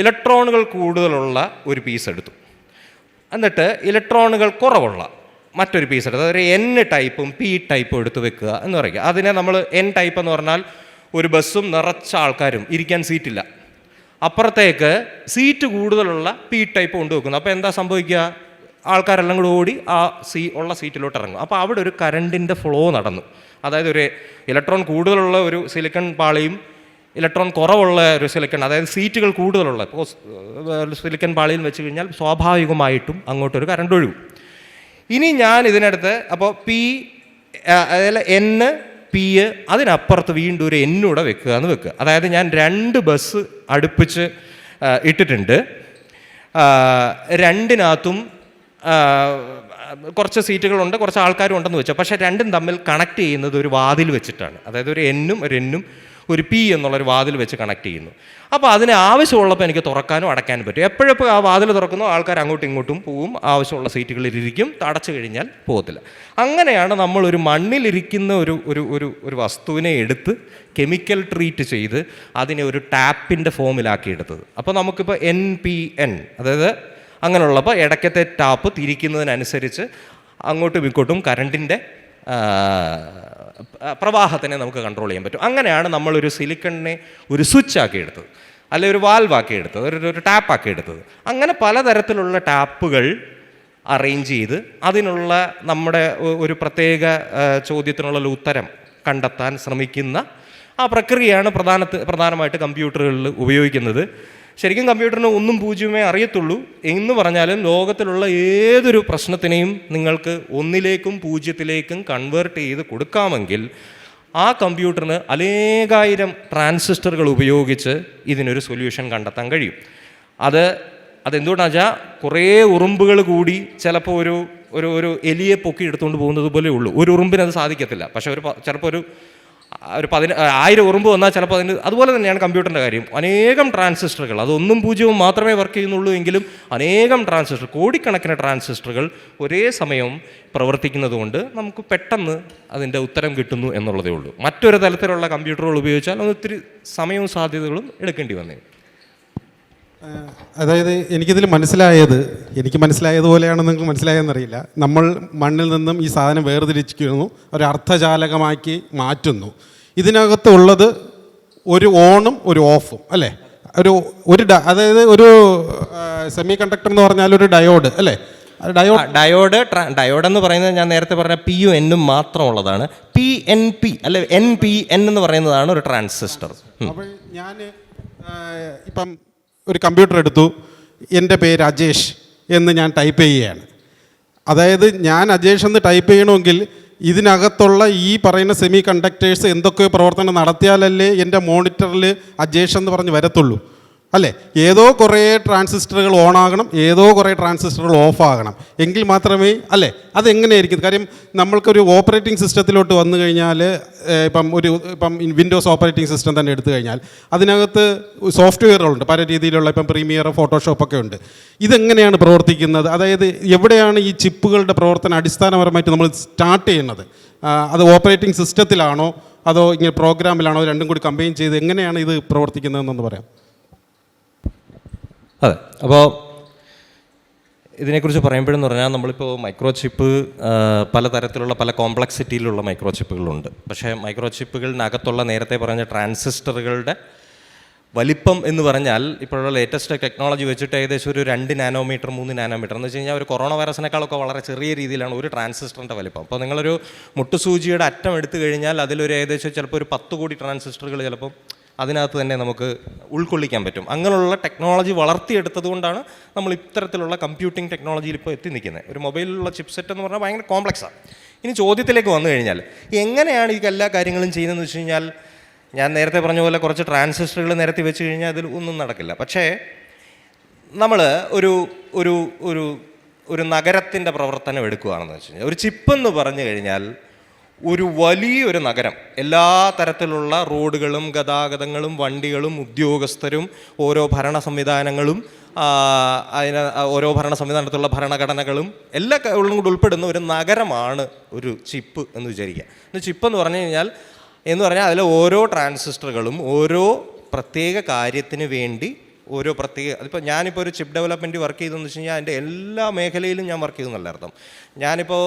Speaker 2: ഇലക്ട്രോണുകൾ കൂടുതലുള്ള ഒരു പീസ് എടുത്തു, എന്നിട്ട് ഇലക്ട്രോണുകൾ കുറവുള്ള മറ്റൊരു പീസ് എടുത്ത് ഒരു എൻ ടൈപ്പും പി ടൈപ്പും എടുത്ത് വെക്കുക എന്ന് പറയുക. അതിനെ നമ്മൾ എൻ ടൈപ്പ് എന്ന് പറഞ്ഞാൽ ഒരു ബസ്സും നിറച്ച ആൾക്കാരും ഇരിക്കാൻ സീറ്റില്ല, അപ്പുറത്തേക്ക് സീറ്റ് കൂടുതലുള്ള പി ടൈപ്പ് കൊണ്ടുവെക്കുന്നു. അപ്പോൾ എന്താ സംഭവിക്കുക? ആൾക്കാരെല്ലാം കൂടി ഓടി ആ ഉള്ള സീറ്റിലോട്ട് ഇറങ്ങും. അപ്പോൾ അവിടെ ഒരു കറണ്ടിൻ്റെ ഫ്ലോ നടന്നു. അതായത് ഒരു ഇലക്ട്രോൺ കൂടുതലുള്ള ഒരു സിലിക്കൺ പാളിയും ഇലക്ട്രോൺ കുറവുള്ള ഒരു സിലിക്കൺ, അതായത് സീറ്റുകൾ കൂടുതലുള്ള സിലിക്കൺ പാളിയിൽ വെച്ച് കഴിഞ്ഞാൽ സ്വാഭാവികമായിട്ടും അങ്ങോട്ടൊരു കറണ്ട് ഒഴുകും. ഇനി ഞാൻ ഇതിനടുത്ത് അപ്പോൾ പി, അതായത് എൻ, പി, അതിനപ്പുറത്ത് വീണ്ടും ഒരു എന്നൂടെ വെക്കുക എന്ന് വെക്കുക. അതായത് ഞാൻ 2 ബസ് അടുപ്പിച്ച് ഇട്ടിട്ടുണ്ട്. രണ്ടിനകത്തും കുറച്ച് സീറ്റുകളുണ്ട്, കുറച്ച് ആൾക്കാരും ഉണ്ടെന്ന് വെച്ചാൽ, പക്ഷേ രണ്ടും തമ്മിൽ കണക്ട് ചെയ്യുന്നത് ഒരു വാതിൽ വെച്ചിട്ടാണ്. അതായത് ഒരു എന്നും ഒരു എന്നും ഒരു പി എന്നുള്ളൊരു വാതിൽ വെച്ച് കണക്ട് ചെയ്യുന്നു. അപ്പോൾ അതിന് ആവശ്യമുള്ളപ്പോൾ എനിക്ക് തുറക്കാനും അടയ്ക്കാനും പറ്റും. എപ്പോഴെപ്പോൾ ആ വാതിൽ തുറക്കുന്നു ആൾക്കാർ അങ്ങോട്ടും ഇങ്ങോട്ടും പോവും, ആവശ്യമുള്ള സീറ്റുകളിൽ ഇരിക്കും, അടച്ചു കഴിഞ്ഞാൽ പോകത്തില്ല. അങ്ങനെയാണ് നമ്മളൊരു മണ്ണിലിരിക്കുന്ന ഒരു വസ്തുവിനെ എടുത്ത് കെമിക്കൽ ട്രീറ്റ് ചെയ്ത് അതിനെ ഒരു ടാപ്പിൻ്റെ ഫോമിലാക്കി എടുത്തത്. അപ്പോൾ നമുക്കിപ്പോൾ NPN, അതായത് അങ്ങനെയുള്ളപ്പോൾ ഇടയ്ക്കത്തെ ടാപ്പ് തിരിക്കുന്നതിനനുസരിച്ച് അങ്ങോട്ടും ഇങ്ങോട്ടും കറണ്ടിൻ്റെ പ്രവാഹത്തിനെ നമുക്ക് കൺട്രോൾ ചെയ്യാൻ പറ്റും. അങ്ങനെയാണ് നമ്മളൊരു സിലിക്കണിനെ ഒരു സ്വിച്ച് ആക്കി എടുത്തത്, അല്ലെങ്കിൽ ഒരു വാൽവാക്കി എടുത്തത്, ഒരു ടാപ്പാക്കി എടുത്തത്. അങ്ങനെ പലതരത്തിലുള്ള ടാപ്പുകൾ അറേഞ്ച് ചെയ്ത് അതിനുള്ള നമ്മുടെ ഒരു പ്രത്യേക ചോദ്യത്തിനുള്ള ഉത്തരം കണ്ടെത്താൻ ശ്രമിക്കുന്ന ആ പ്രക്രിയയാണ് പ്രധാനമായിട്ട് കമ്പ്യൂട്ടറുകളിൽ ഉപയോഗിക്കുന്നത്. ശരിക്കും കമ്പ്യൂട്ടറിന് 1ഉം 0ഉമേ അറിയത്തുള്ളൂ എന്ന് പറഞ്ഞാലും ലോകത്തിലുള്ള ഏതൊരു പ്രശ്നത്തിനെയും നിങ്ങൾക്ക് 1ലേക്കും 0ലേക്കും കൺവേർട്ട് ചെയ്ത് കൊടുക്കാമെങ്കിൽ ആ കമ്പ്യൂട്ടറിന് അനേകായിരം ട്രാൻസിസ്റ്ററുകൾ ഉപയോഗിച്ച് ഇതിനൊരു സൊല്യൂഷൻ കണ്ടെത്താൻ കഴിയും. അതെന്തുകൊണ്ടാണെന്ന് വെച്ചാൽ കുറേ ഉറുമ്പുകൾ കൂടി ചിലപ്പോൾ ഒരു എലിയെ പൊക്കി എടുത്തുകൊണ്ട് പോകുന്നത് പോലെ ഉള്ളൂ. ഒരു ഉറുമ്പിന് അത് സാധിക്കത്തില്ല. പക്ഷേ ചിലപ്പോൾ ഒരു 1000 ഉറുമ്പ് വന്നാൽ ചിലപ്പോൾ അതിന് അതുപോലെ തന്നെയാണ് കമ്പ്യൂട്ടറിൻ്റെ കാര്യം. അനേകം ട്രാൻസിസ്റ്ററുകൾ, അത് 1ഉം 0ഉം മാത്രമേ വർക്ക് ചെയ്യുന്നുള്ളൂ എങ്കിലും അനേകം ട്രാൻസിസ്റ്റർ, കോടിക്കണക്കിന് ട്രാൻസിസ്റ്ററുകൾ ഒരേ സമയം പ്രവർത്തിക്കുന്നത് കൊണ്ട് നമുക്ക് പെട്ടെന്ന് അതിൻ്റെ ഉത്തരം കിട്ടുന്നു എന്നുള്ളതേ ഉള്ളൂ. മറ്റൊരു തരത്തിലുള്ള കമ്പ്യൂട്ടറുകൾ ഉപയോഗിച്ചാൽ അത് ഒത്തിരി സമയവും സാധ്യതകളും എടുക്കേണ്ടി വന്നേ.
Speaker 1: അതായത് എനിക്ക് മനസ്സിലായതുപോലെയാണ് നിങ്ങൾക്ക് മനസ്സിലായെന്നറിയില്ല. നമ്മൾ മണ്ണിൽ നിന്നും ഈ സാധനം വേർതിരിക്കുന്നു, ഒരു അർദ്ധചാലകമാക്കി മാറ്റുന്നു. ഇതിനകത്തുള്ളത് ഒരു ഓണും ഒരു ഓഫും അല്ലേ? അതായത് ഒരു സെമി കണ്ടക്ടർ എന്ന് പറഞ്ഞാൽ ഒരു ഡയോഡ് അല്ലേ?
Speaker 2: ഡയോഡ് എന്ന് പറയുന്നത് ഞാൻ നേരത്തെ പറഞ്ഞ പിയും എന്നും മാത്രമുള്ളതാണ്. PNP അല്ലെ NPN എന്ന് പറയുന്നതാണ് ഒരു ട്രാൻസിസ്റ്റർ.
Speaker 1: അപ്പോൾ ഞാൻ ഇപ്പം ഒരു കമ്പ്യൂട്ടർ എടുത്തു, എൻ്റെ പേര് അജേഷ് എന്ന് ഞാൻ ടൈപ്പ് ചെയ്യുകയാണ്. അതായത് ഞാൻ അജേഷ് എന്ന് ടൈപ്പ് ചെയ്യണമെങ്കിൽ ഇതിനകത്തുള്ള ഈ പറയുന്ന സെമി കണ്ടക്ടേഴ്സ് എന്തൊക്കെ പ്രവർത്തനം നടത്തിയാലല്ലേ എൻ്റെ മോണിറ്ററിൽ അജേഷ് എന്ന് പറഞ്ഞ് വരത്തുള്ളൂ അല്ലേ? ഏതോ കുറേ ട്രാൻസിസ്റ്ററുകൾ ഓണാകണം, ഏതോ കുറേ ട്രാൻസിസ്റ്ററുകൾ ഓഫ് ആകണം, എങ്കിൽ മാത്രമേ അല്ലേ? അതെങ്ങനെയായിരിക്കും? കാര്യം നമ്മൾക്കൊരു ഓപ്പറേറ്റിംഗ് സിസ്റ്റത്തിലോട്ട് വന്നു കഴിഞ്ഞാൽ ഇപ്പം വിൻഡോസ് ഓപ്പറേറ്റിംഗ് സിസ്റ്റം തന്നെ എടുത്തു കഴിഞ്ഞാൽ അതിനകത്ത് സോഫ്റ്റ്വെയറുകളുണ്ട്, പല രീതിയിലുള്ള ഇപ്പം പ്രീമിയർ, ഫോട്ടോഷോപ്പൊക്കെ ഉണ്ട്. ഇതെങ്ങനെയാണ് പ്രവർത്തിക്കുന്നത്? അതായത് എവിടെയാണ് ഈ ചിപ്പുകളുടെ പ്രവർത്തനം അടിസ്ഥാനപരമായിട്ട് നമ്മൾ സ്റ്റാർട്ട് ചെയ്യുന്നത്? അത് ഓപ്പറേറ്റിംഗ് സിസ്റ്റത്തിലാണോ അതോ ഇങ്ങനെ പ്രോഗ്രാമിലാണോ? രണ്ടും കൂടി കമ്പൈൻ ചെയ്ത് എങ്ങനെയാണ് ഇത് പ്രവർത്തിക്കുന്നതെന്നൊന്ന് പറയാം.
Speaker 2: അതെ, അപ്പോൾ ഇതിനെക്കുറിച്ച് പറയുമ്പോഴെന്ന് പറഞ്ഞാൽ നമ്മളിപ്പോൾ മൈക്രോ ചിപ്പ് പലതരത്തിലുള്ള പല കോംപ്ലക്സിറ്റിയിലുള്ള മൈക്രോ ചിപ്പുകളുണ്ട്. പക്ഷേ മൈക്രോ ചിപ്പുകളിനകത്തുള്ള നേരത്തെ പറഞ്ഞ ട്രാൻസിസ്റ്ററുകളുടെ വലിപ്പം എന്ന് പറഞ്ഞാൽ ഇപ്പോഴുള്ള ലേറ്റസ്റ്റ് ടെക്നോളജി വെച്ചിട്ട് ഏകദേശം ഒരു 2 നാനോമീറ്റർ 3 നാനോമീറ്റർ എന്ന് വെച്ച് കഴിഞ്ഞാൽ ഒരു കൊറോണ വൈറസിനേക്കാളൊക്കെ വളരെ ചെറിയ രീതിയിലാണ് ഒരു ട്രാൻസിസ്റ്ററിൻ്റെ വലിപ്പം. അപ്പോൾ നിങ്ങളൊരു മുട്ടുസൂചിയുടെ അറ്റം എടുത്തു കഴിഞ്ഞാൽ അതിലൊരു ഏകദേശം ചിലപ്പോൾ ഒരു 10 കോടി ട്രാൻസിസ്റ്ററുകൾ ചിലപ്പം അതിനകത്ത് തന്നെ നമുക്ക് ഉൾക്കൊള്ളിക്കാൻ പറ്റും. അങ്ങനെയുള്ള ടെക്നോളജി വളർത്തിയെടുത്തത് കൊണ്ടാണ് നമ്മൾ ഇത്തരത്തിലുള്ള കമ്പ്യൂട്ടിംഗ് ടെക്നോളജിയിൽ ഇപ്പോൾ എത്തി നിൽക്കുന്നത്. ഒരു മൊബൈലിലുള്ള ചിപ്സെറ്റ് എന്ന് പറഞ്ഞാൽ ഭയങ്കര കോംപ്ലക്സാണ്. ഇനി ചോദ്യത്തിലേക്ക് വന്നു കഴിഞ്ഞാൽ എങ്ങനെയാണ് ഈ എല്ലാ കാര്യങ്ങളും ചെയ്യുന്നതെന്ന് വെച്ച് കഴിഞ്ഞാൽ ഞാൻ നേരത്തെ പറഞ്ഞ പോലെ കുറച്ച് ട്രാൻസിസ്റ്ററുകൾ നിരത്തി വെച്ച് കഴിഞ്ഞാൽ അതിൽ ഒന്നും നടക്കില്ല. പക്ഷേ നമ്മൾ ഒരു ഒരു ഒരു ഒരു നഗരത്തിൻ്റെ പ്രവർത്തനം എടുക്കുകയാണെന്ന് വെച്ച് കഴിഞ്ഞാൽ, ഒരു ചിപ്പ് എന്ന് പറഞ്ഞു കഴിഞ്ഞാൽ ഒരു വലിയൊരു നഗരം, എല്ലാ തരത്തിലുള്ള റോഡുകളും ഗതാഗതങ്ങളും വണ്ടികളും ഉദ്യോഗസ്ഥരും ഓരോ ഭരണ സംവിധാനങ്ങളും ഓരോ ഭരണ സംവിധാനത്തിലുള്ള ഭരണഘടനകളും എല്ലാം കൂടി ഉൾപ്പെടുന്ന ഒരു നഗരമാണ് ഒരു ചിപ്പ് എന്ന് വിചാരിക്കുക. ചിപ്പ് എന്ന് പറഞ്ഞു കഴിഞ്ഞാൽ അതിൽ ഓരോ ട്രാൻസിസ്റ്ററുകളും ഓരോ പ്രത്യേക കാര്യത്തിന് വേണ്ടി ഓരോ പ്രത്യേക, അതിപ്പോൾ ഞാനിപ്പോൾ ഒരു ചിപ്പ് ഡെവലപ്മെൻറ്റ് വർക്ക് ചെയ്തെന്ന് വെച്ച് കഴിഞ്ഞാൽ അതിൻ്റെ എല്ലാ മേഖലയിലും ഞാൻ വർക്ക് ചെയ്തെന്നല്ല അർത്ഥം. ഞാനിപ്പോൾ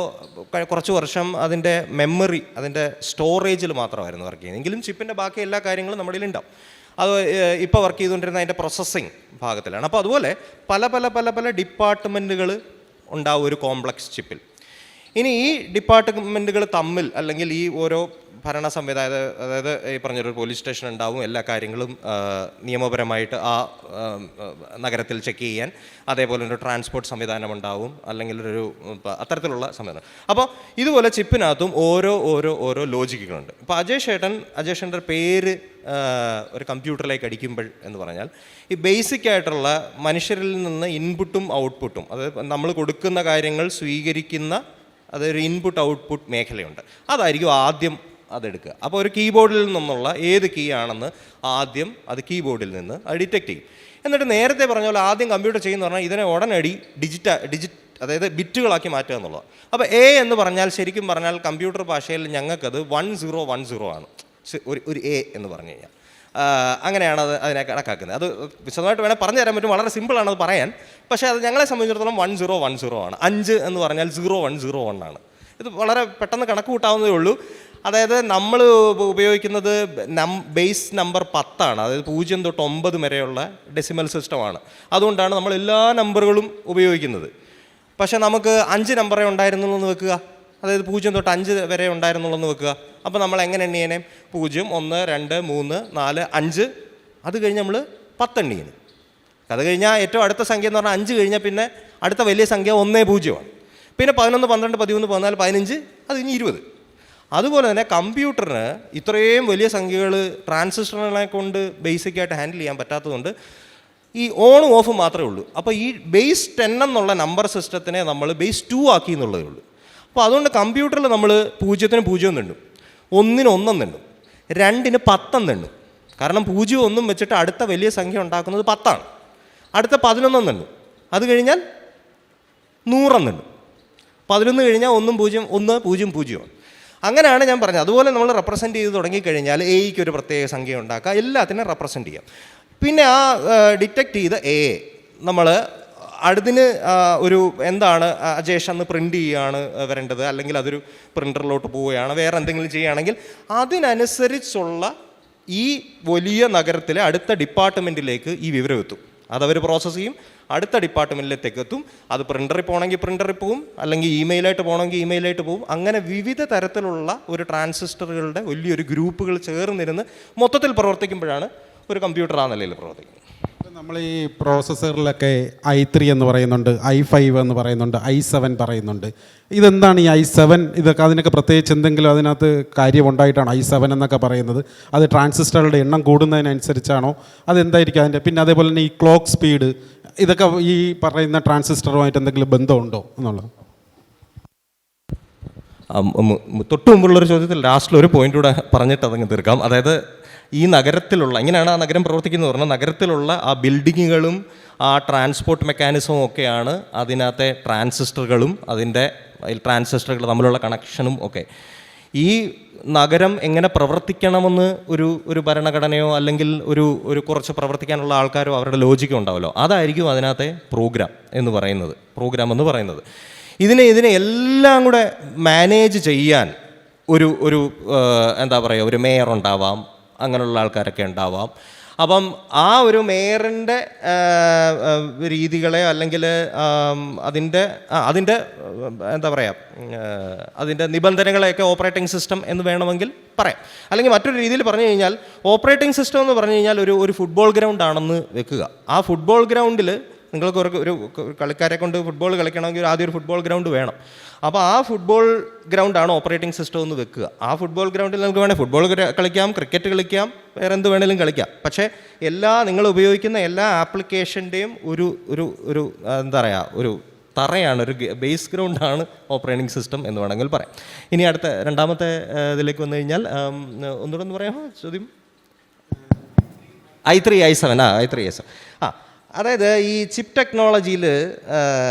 Speaker 2: കുറച്ച് വർഷം അതിൻ്റെ മെമ്മറി, അതിൻ്റെ സ്റ്റോറേജിൽ മാത്രമായിരുന്നു വർക്ക് ചെയ്യുന്നത്. എങ്കിലും ചിപ്പിൻ്റെ ബാക്കി എല്ലാ കാര്യങ്ങളും നമ്മുടെ ഉണ്ടാവും. അത് ഇപ്പോൾ വർക്ക് ചെയ്തുകൊണ്ടിരുന്ന അതിൻ്റെ പ്രോസസ്സിങ് ഭാഗത്തിലാണ്. അപ്പോൾ അതുപോലെ പല പല പല പല ഡിപ്പാർട്ട്മെൻറ്റുകൾ ഉണ്ടാവും ഒരു കോംപ്ലക്സ് ചിപ്പിൽ. ഇനി ഈ ഡിപ്പാർട്ട്മെൻറ്റുകൾ തമ്മിൽ, അല്ലെങ്കിൽ ഈ ഓരോ ഭരണ സംവിധാനം, അതായത് ഈ പറഞ്ഞൊരു പോലീസ് സ്റ്റേഷൻ ഉണ്ടാവും, എല്ലാ കാര്യങ്ങളും നിയമപരമായിട്ട് ആ നഗരത്തിൽ ചെക്ക് ചെയ്യാൻ, അതേപോലെ ഒരു ട്രാൻസ്പോർട്ട് സംവിധാനം ഉണ്ടാവും, അല്ലെങ്കിൽ ഒരു അത്തരത്തിലുള്ള സംവിധാനം. അപ്പോൾ ഇതുപോലെ ചിപ്പിനകത്തും ഓരോ ഓരോ ഓരോ ലോജിക്കുകളുണ്ട്. ഇപ്പോൾ അജേഷൻ്റെ പേര് ഒരു കമ്പ്യൂട്ടറിലേക്ക് അടിക്കുമ്പോൾ എന്ന് പറഞ്ഞാൽ, ഈ ബേസിക് ആയിട്ടുള്ള മനുഷ്യരിൽ നിന്ന് ഇൻപുട്ടും ഔട്ട്പുട്ടും, അതായത് നമ്മൾ കൊടുക്കുന്ന കാര്യങ്ങൾ സ്വീകരിക്കുന്ന അതൊരു ഇൻപുട്ട് ഔട്ട്പുട്ട് മേഖലയുണ്ട്. അതായിരിക്കും ആദ്യം അതെടുക്കുക. അപ്പോൾ ഒരു കീബോർഡിൽ നിന്നുള്ള ഏത് കീ ആണെന്ന് ആദ്യം അത് കീബോർഡിൽ നിന്ന് അത് ഡിറ്റക്ട് ചെയ്യും. എന്നിട്ട് നേരത്തെ പറഞ്ഞ പോലെ ആദ്യം കമ്പ്യൂട്ടർ ചെയ്യുന്ന പറഞ്ഞാൽ ഇതിനെ ഉടനടി അതായത് ബിറ്റുകളാക്കി മാറ്റുക എന്നുള്ളത്. അപ്പോൾ എ എന്ന് പറഞ്ഞാൽ ശരിക്കും പറഞ്ഞാൽ കമ്പ്യൂട്ടർ ഭാഷയിൽ ഞങ്ങൾക്കത് 1010 ആണ്. ഒരു എ എന്ന് പറഞ്ഞു കഴിഞ്ഞാൽ അങ്ങനെയാണ് അതിനെ കണക്കാക്കുന്നത്. അത് വിശദമായിട്ട് വേണേൽ പറഞ്ഞു തരാൻ പറ്റും, വളരെ സിമ്പിളാണ് അത് പറയാൻ. പക്ഷേ അത് ഞങ്ങളെ സംബന്ധിച്ചിടത്തോളം 1010 ആണ്. 5 എന്ന് പറഞ്ഞാൽ 0101 ആണ്. ഇത് വളരെ പെട്ടെന്ന് കണക്ക് കൂട്ടാവുന്നതേ ഉള്ളൂ. അതായത് നമ്മൾ ഉപയോഗിക്കുന്നത് ബേസ് നമ്പർ 10 ആണ്. അതായത് 0 തൊട്ട് 9 വരെയുള്ള ഡെസിമൽ സിസ്റ്റമാണ്. അതുകൊണ്ടാണ് നമ്മൾ എല്ലാ നമ്പറുകളും ഉപയോഗിക്കുന്നത്. പക്ഷേ നമുക്ക് 5 നമ്പറേ ഉണ്ടായിരുന്നുള്ളൂ എന്ന് വെക്കുക, അതായത് 0 തൊട്ട് 5 വരെ ഉണ്ടായിരുന്നുള്ളൂ എന്ന് വെക്കുക. അപ്പോൾ നമ്മൾ എങ്ങനെ എണ്ണിയേനെ? 0, 1, 2, 3, 4, 5. അത് കഴിഞ്ഞ് നമ്മൾ 10 എണ്ണിയേനെ. അത് കഴിഞ്ഞാൽ ഏറ്റവും അടുത്ത സംഖ്യ എന്ന് പറഞ്ഞാൽ 5 കഴിഞ്ഞാൽ പിന്നെ അടുത്ത വലിയ സംഖ്യ 1, 0 ആണ്. പിന്നെ 11, 12, 13, 14, 15, അത് ഇനി 20. അതുപോലെ തന്നെ കമ്പ്യൂട്ടറിന് ഇത്രയും വലിയ സംഖ്യകൾ ട്രാൻസിസ്റ്ററുകളെ കൊണ്ട് ബേസിക്കായിട്ട് ഹാൻഡിൽ ചെയ്യാൻ പറ്റാത്തതുകൊണ്ട് ഈ ഓണും ഓഫും മാത്രമേ ഉള്ളൂ. അപ്പോൾ ഈ ബേസ് 10 എന്നുള്ള നമ്പർ സിസ്റ്റത്തിനെ നമ്മൾ ബേസ് 2 ആക്കി എന്നുള്ളതേ ഉള്ളൂ. അപ്പോൾ അതുകൊണ്ട് കമ്പ്യൂട്ടറിൽ നമ്മൾ 0-ന് 0 എണ്ണും, 1-ന് 1 എണ്ണും, 2-ന് 10 എണ്ണും. കാരണം 0, 1 വെച്ചിട്ട് അടുത്ത വലിയ സംഖ്യ ഉണ്ടാക്കുന്നത് 10 ആണ്. അടുത്ത 11 എണ്ണും, അത് കഴിഞ്ഞാൽ 100 എണ്ണും. 11 കഴിഞ്ഞാൽ 1, 0, 1, 0, 0 ആണ്. അങ്ങനെയാണ് ഞാൻ പറഞ്ഞത്. അതുപോലെ നമ്മൾ റെപ്രസെൻറ്റ് ചെയ്ത് തുടങ്ങിക്കഴിഞ്ഞാൽ എയ്ക്ക് ഒരു പ്രത്യേക സംഖ്യ ഉണ്ടാക്കുക, എല്ലാത്തിനും റെപ്രസെൻറ്റ് ചെയ്യാം. പിന്നെ ആ ഡിറ്റക്റ്റ് ചെയ്ത എ നമ്മൾ അടുത്തിന് ഒരു എന്താണ് അജേഷ് അന്ന് പ്രിൻ്റ് ചെയ്യുകയാണ് വരേണ്ടത്, അല്ലെങ്കിൽ അതൊരു പ്രിൻ്ററിലോട്ട് പോവുകയാണ്, വേറെ എന്തെങ്കിലും ചെയ്യുകയാണെങ്കിൽ അതിനനുസരിച്ചുള്ള ഈ വലിയ നഗരത്തിലെ അടുത്ത ഡിപ്പാർട്ട്മെൻറ്റിലേക്ക് ഈ വിവരം എത്തും. അതവർ പ്രോസസ്സ് ചെയ്യും, അടുത്ത ഡിപ്പാർട്ട്മെൻറ്റിലേക്ക് എത്തും. അത് പ്രിൻ്ററിൽ പോകണമെങ്കിൽ പ്രിൻ്ററിൽ പോവും, അല്ലെങ്കിൽ ഇമെയിലായിട്ട് പോകണമെങ്കിൽ ഇമെയിലായിട്ട് പോവും. അങ്ങനെ വിവിധ തരത്തിലുള്ള ഒരു ട്രാൻസിസ്റ്ററുകളുടെ വലിയൊരു ഗ്രൂപ്പുകൾ ചേർന്നിരുന്ന് മൊത്തത്തിൽ പ്രവർത്തിക്കുമ്പോഴാണ് ഒരു കമ്പ്യൂട്ടർ ആ നിലയിൽ പ്രവർത്തിക്കുന്നത്.
Speaker 1: നമ്മൾ ഈ പ്രോസസ്സറിലൊക്കെ i3 എന്ന് പറയുന്നുണ്ട്, i5 എന്ന് പറയുന്നുണ്ട്, i7 പറയുന്നുണ്ട്. ഇതെന്താണ് ഈ i7? ഇതൊക്കെ അതിനൊക്കെ പ്രത്യേകിച്ച് എന്തെങ്കിലും അതിനകത്ത് കാര്യമുണ്ടായിട്ടാണ് i7 എന്നൊക്കെ പറയുന്നത്? അത് ട്രാൻസിസ്റ്ററുകളുടെ എണ്ണം കൂടുന്നതിനനുസരിച്ചാണോ? അതെന്തായിരിക്കും അതിൻ്റെ? പിന്നെ അതേപോലെ തന്നെ ഈ ക്ലോക്ക് സ്പീഡ്, ഇതൊക്കെ ഈ പറയുന്ന ട്രാൻസിസ്റ്ററുമായിട്ട് എന്തെങ്കിലും ബന്ധമുണ്ടോ എന്നുള്ളത്?
Speaker 2: തൊട്ട് മുമ്പുള്ളൊരു ചോദ്യത്തിൽ ലാസ്റ്റിൽ ഒരു പോയിന്റ് കൂടെ പറഞ്ഞിട്ട് അതങ്ങ് തീർക്കാം. അതായത് ഈ നഗരത്തിലുള്ള, ഇങ്ങനെയാണ് ആ നഗരം പ്രവർത്തിക്കുന്നത് പറഞ്ഞാൽ, നഗരത്തിലുള്ള ആ ബിൽഡിങ്ങുകളും ആ ട്രാൻസ്പോർട്ട് മെക്കാനിസവും ഒക്കെയാണ് അതിനകത്തെ ട്രാൻസിസ്റ്ററുകളും ട്രാൻസിസ്റ്ററുകൾ തമ്മിലുള്ള കണക്ഷനും ഒക്കെ. ഈ നഗരം എങ്ങനെ പ്രവർത്തിക്കണമെന്ന് ഒരു ഭരണഘടനയോ അല്ലെങ്കിൽ ഒരു കുറച്ച് പ്രവർത്തിക്കാനുള്ള ആൾക്കാരോ അവരുടെ ലോജിക്കോ ഉണ്ടാവുമല്ലോ, അതായിരിക്കും അതിനകത്തെ പ്രോഗ്രാം എന്ന് പറയുന്നത്. ഇതിനെ എല്ലാം കൂടെ മാനേജ് ചെയ്യാൻ ഒരു എന്താ പറയുക, ഒരു മേയർ ഉണ്ടാവാം, അങ്ങനെയുള്ള ആൾക്കാരൊക്കെ ഉണ്ടാവാം. അപ്പം ആ ഒരു മേയറിൻ്റെ രീതികളെ അല്ലെങ്കിൽ അതിൻ്റെ എന്താ പറയുക, അതിൻ്റെ നിബന്ധനകളെയൊക്കെ ഓപ്പറേറ്റിംഗ് സിസ്റ്റം എന്ന് വേണമെങ്കിൽ പറയാം. അല്ലെങ്കിൽ മറ്റൊരു രീതിയിൽ പറഞ്ഞു കഴിഞ്ഞാൽ, ഓപ്പറേറ്റിംഗ് സിസ്റ്റം എന്ന് പറഞ്ഞു കഴിഞ്ഞാൽ ഒരു ഫുട്ബോൾ ഗ്രൗണ്ട് ആണെന്ന് വെക്കുക. ആ ഫുട്ബോൾ ഗ്രൗണ്ടിൽ നിങ്ങൾക്ക് ഒരു കളിക്കാരെ കൊണ്ട് ഫുട്ബോൾ കളിക്കണമെങ്കിൽ ആദ്യം ഒരു ഫുട്ബോൾ ഗ്രൗണ്ട് വേണം. അപ്പോൾ ആ ഫുട്ബോൾ ഗ്രൗണ്ടാണ് ഓപ്പറേറ്റിംഗ് സിസ്റ്റം എന്ന് വെക്കുക. ആ ഫുട്ബോൾ ഗ്രൗണ്ടിൽ നമുക്ക് വേണേൽ ഫുട്ബോൾ കളിക്കാം, ക്രിക്കറ്റ് കളിക്കാം, വേറെ എന്ത് വേണേലും കളിക്കാം. പക്ഷേ നിങ്ങൾ ഉപയോഗിക്കുന്ന എല്ലാ ആപ്ലിക്കേഷൻ്റെയും ഒരു എന്താ പറയുക, ഒരു തറയാണ്, ഒരു ബേസ് ഗ്രൗണ്ടാണ് ഓപ്പറേറ്റിംഗ് സിസ്റ്റം എന്ന് വേണമെങ്കിൽ പറയാം. ഇനി രണ്ടാമത്തെ ഇതിലേക്ക് വന്നു കഴിഞ്ഞാൽ ഒന്നുകൂടെ ഒന്ന് പറയാമോ ചോദ്യം? i3 i7 അതായത് ഈ ചിപ്പ് ടെക്നോളജിയിൽ